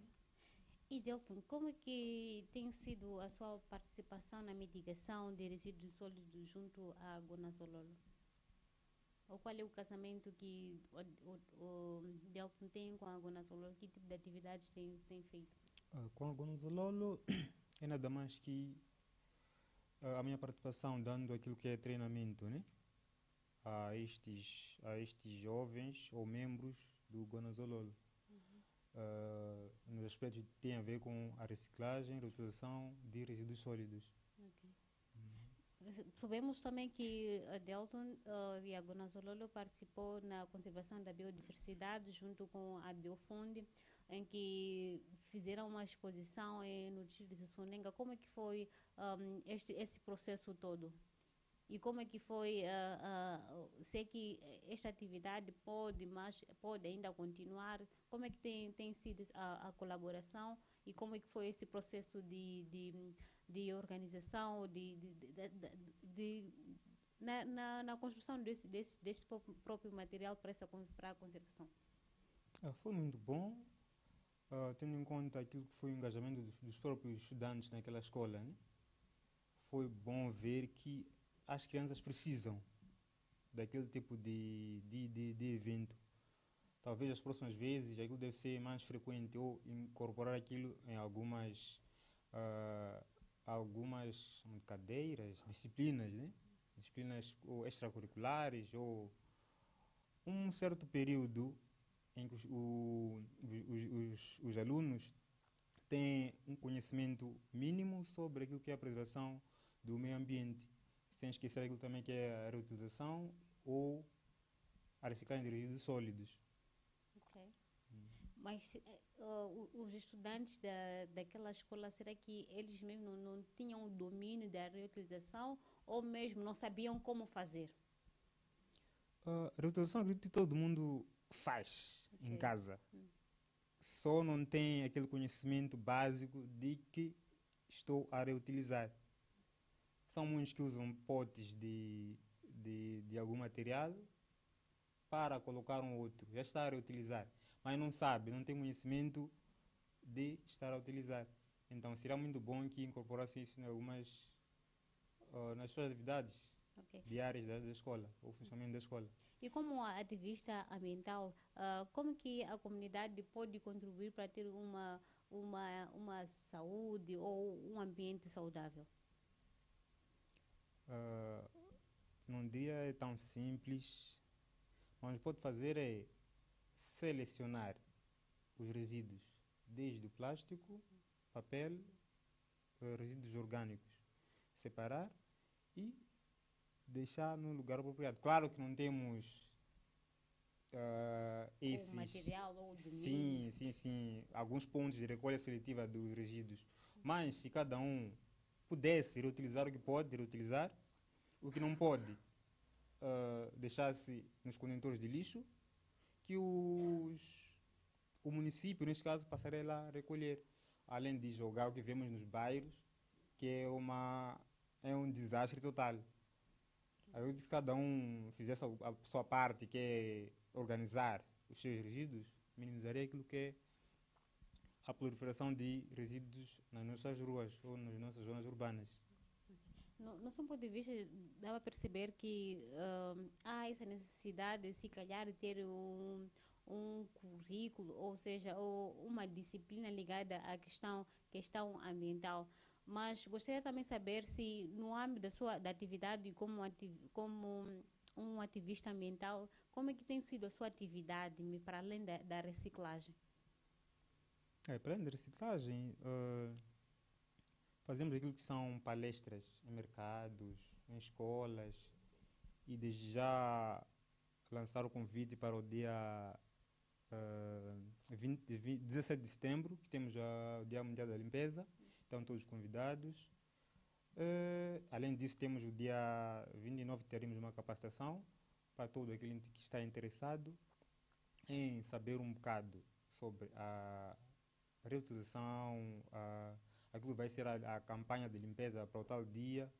E Delton, como é que tem sido a sua participação na mitigação de resíduos sólidos junto à Gonazololo? Ou qual é o casamento que o Delton tem com a Gonazololo? Que tipo de atividades tem feito? Com a Gonazololo é nada mais que a minha participação dando aquilo que é treinamento, né? a estes jovens ou membros do Gonazololo. Nos aspectos que têm a ver com a reciclagem e reutilização de resíduos sólidos. Okay. Sabemos também que a Delton e a Gonazololo participou na conservação da biodiversidade junto com a Biofunde, em que fizeram uma exposição no distrito de Sonenga. Como é que foi esse processo todo? E como é que foi, sei que esta atividade pode ainda continuar, como é que tem sido a colaboração e como é que foi esse processo de organização, na construção desse próprio material para a conservação? Foi muito bom, tendo em conta aquilo que foi o engajamento dos próprios estudantes naquela escola, né? Foi bom ver que as crianças precisam daquele tipo de evento. Talvez as próximas vezes aquilo deve ser mais frequente ou incorporar aquilo em algumas cadeiras, disciplinas, né? Disciplinas extracurriculares ou um certo período em que os alunos têm um conhecimento mínimo sobre aquilo que é a preservação do meio ambiente, sem esquecer aquilo também que é a reutilização ou a reciclagem de resíduos sólidos. Ok. Mas os estudantes daquela escola, será que eles mesmo não tinham o domínio da reutilização ou mesmo não sabiam como fazer? A reutilização, acredito que todo mundo faz em casa. Só não tem aquele conhecimento básico de que estou a reutilizar. São muitos que usam potes de algum material para colocar um outro. Já está a reutilizar, mas não sabe, não tem conhecimento de estar a utilizar. Então, será muito bom que incorporasse isso nas suas atividades diárias da escola, o funcionamento da escola. E como ativista ambiental, como que a comunidade pode contribuir para ter uma saúde ou um ambiente saudável? Não diria é tão simples, mas o que pode fazer é selecionar os resíduos, desde o plástico, papel, resíduos orgânicos, separar e deixar no lugar apropriado. Claro que não temos esses... O material ou o domínio. Sim, alguns pontos de recolha seletiva dos resíduos, mas se cada um pudesse reutilizar o que pode reutilizar, o que não pode deixar-se nos contentores de lixo, que o município, neste caso, passaria lá a recolher. Além de jogar o que vemos nos bairros, que é um desastre total. Eu disse que cada um fizesse a sua parte, que é organizar os seus resíduos, minimizaria aquilo que é a proliferação de resíduos nas nossas ruas ou nas nossas zonas urbanas. No seu ponto de vista, dá para perceber que há essa necessidade de, se calhar, de ter um currículo, ou seja, uma disciplina ligada à questão ambiental. Mas gostaria também de saber se, no âmbito da atividade como um ativista ambiental, como é que tem sido a sua atividade para além da reciclagem? Para além da reciclagem, fazemos aquilo que são palestras em mercados, em escolas, e desde já lançar o convite para o dia 17 de setembro, que temos o Dia Mundial da Limpeza, estão todos convidados. Além disso, temos o dia 29, teremos uma capacitação para todo aquele que está interessado em saber um bocado sobre a reutilização, aquilo vai ser a campanha de limpeza para o tal dia.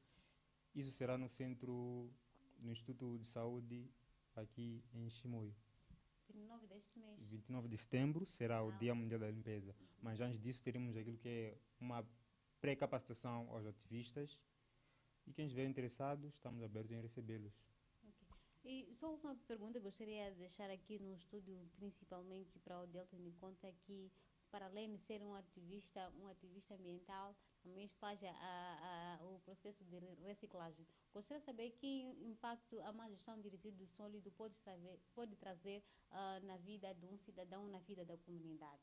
Isso será no Instituto de Saúde aqui em Chimoio. 29 deste mês. 29 de setembro será o Dia Mundial da Limpeza. Mas antes disso teremos aquilo que é uma pré-capacitação aos ativistas. E quem estiver interessado, estamos abertos em recebê-los. Okay. E só uma pergunta que gostaria de deixar aqui no estúdio, principalmente para o Delta, em conta que, para além de ser um ativista ambiental, também faz o processo de reciclagem. Gostaria de saber que impacto a má gestão de resíduos sólidos pode trazer na vida de um cidadão, na vida da comunidade.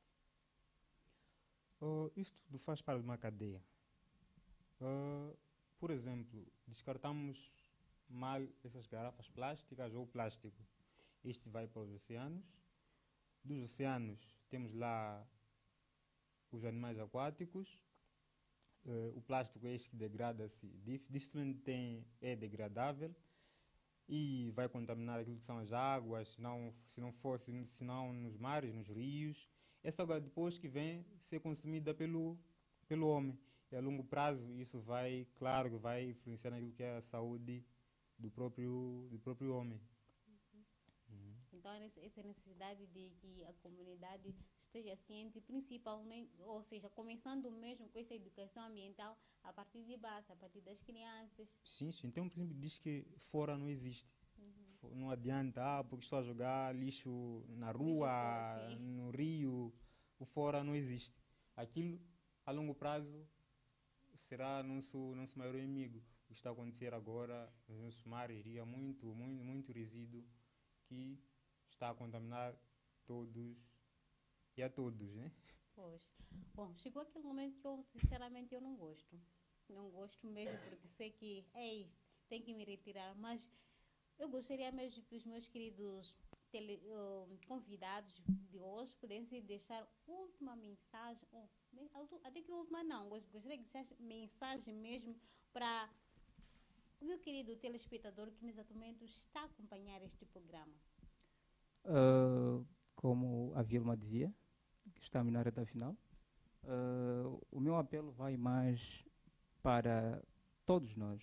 Isto tudo faz parte de uma cadeia. Por exemplo, descartamos mal essas garrafas plásticas ou plástico. Este vai para os oceanos. Dos oceanos temos lá os animais aquáticos. O plástico é este que degrada-se, dificilmente é degradável e vai contaminar aquilo que são as águas, se não nos mares, nos rios. Essa água depois que vem ser consumida pelo homem. E a longo prazo isso vai influenciar naquilo que é a saúde do próprio homem. Então, essa necessidade de que a comunidade esteja ciente, principalmente, ou seja, começando mesmo com essa educação ambiental a partir de base, a partir das crianças. Sim. Então, o princípio diz que fora não existe. Não adianta, porque estou a jogar lixo na rua, no rio, o fora não existe. Aquilo, a longo prazo, será nosso maior inimigo. O que está a acontecer agora nos nossos mares iria muito resíduo que está a contaminar todos e a todos, né? Pois. Bom, chegou aquele momento que eu, sinceramente, eu não gosto. Não gosto mesmo, porque sei que tem que me retirar, mas eu gostaria mesmo que os meus queridos convidados de hoje pudessem deixar última mensagem, até que última não, gostaria que deixasse mensagem mesmo para o meu querido telespectador que nesse momento está a acompanhar este programa. Como a Vilma dizia, que está na reta final, o meu apelo vai mais para todos nós.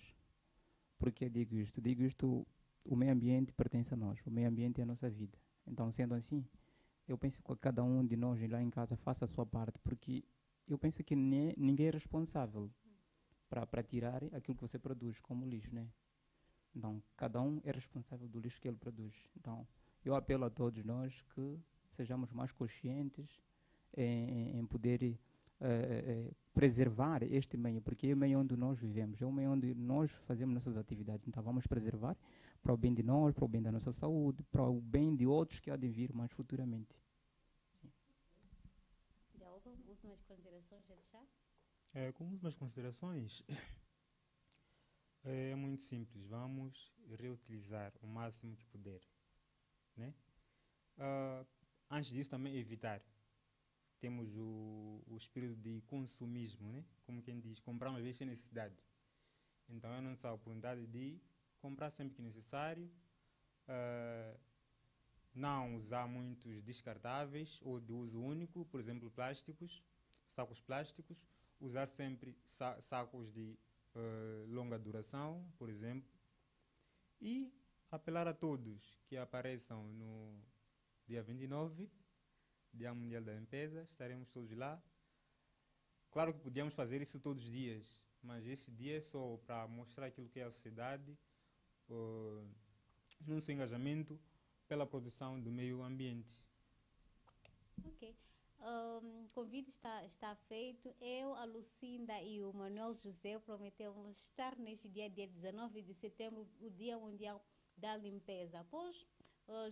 Porque eu digo isto, o meio ambiente pertence a nós, o meio ambiente é a nossa vida. Então, sendo assim, eu penso que cada um de nós lá em casa faça a sua parte, porque eu penso que ninguém é responsável para tirar aquilo que você produz como lixo, né? Então, cada um é responsável do lixo que ele produz. Então, eu apelo a todos nós que sejamos mais conscientes em poder preservar este meio, porque é o meio onde nós vivemos, é o meio onde nós fazemos nossas atividades. Então, vamos preservar para o bem de nós, para o bem da nossa saúde, para o bem de outros que há de vir mais futuramente. Delton, últimas considerações a deixar? Como últimas considerações, é muito simples. Vamos reutilizar o máximo que puder, né? Antes disso, também evitar. Temos o espírito de consumismo, né? Como quem diz, comprar uma vez sem necessidade. Então, é a nossa oportunidade de comprar sempre que necessário, não usar muitos descartáveis ou de uso único, por exemplo, plásticos, sacos plásticos, usar sempre sacos de longa duração, por exemplo, e apelar a todos que apareçam no dia 29 Dia Mundial da Limpeza, estaremos todos lá. Claro que podíamos fazer isso todos os dias, mas esse dia é só para mostrar aquilo que é a sociedade, no seu engajamento pela proteção do meio ambiente. Ok. O convite está feito. Eu, a Lucinda e o Manuel José prometemos estar neste dia 19 de setembro, o Dia Mundial da Limpeza. Pois,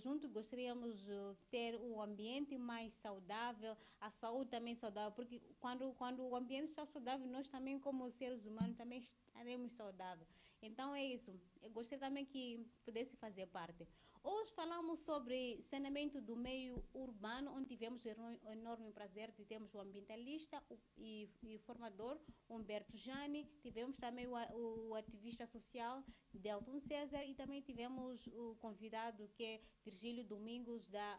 junto gostaríamos de ter um ambiente mais saudável, a saúde também saudável, porque quando o ambiente está saudável, nós também, como seres humanos, também estaremos saudáveis. Então é isso. Eu gostaria também que pudesse fazer parte. Hoje falamos sobre saneamento do meio urbano, onde tivemos o enorme prazer de termos o ambientalista e formador Humberto Jani, tivemos também o ativista social Delton César e também tivemos o convidado que é Virgílio Domingos da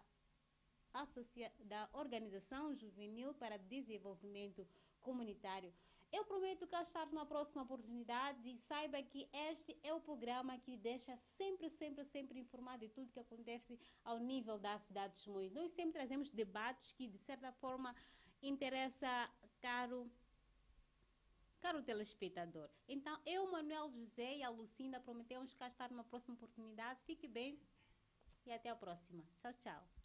Organização Juvenil para Desenvolvimento Comunitário. Eu prometo cá estar numa próxima oportunidade e saiba que este é o programa que deixa sempre informado de tudo que acontece ao nível da cidade de Chimoio. Nós sempre trazemos debates que, de certa forma, interessa caro telespectador. Então, eu, Manuel José e a Lucinda prometemos cá estar numa próxima oportunidade. Fique bem e até a próxima. Tchau, tchau.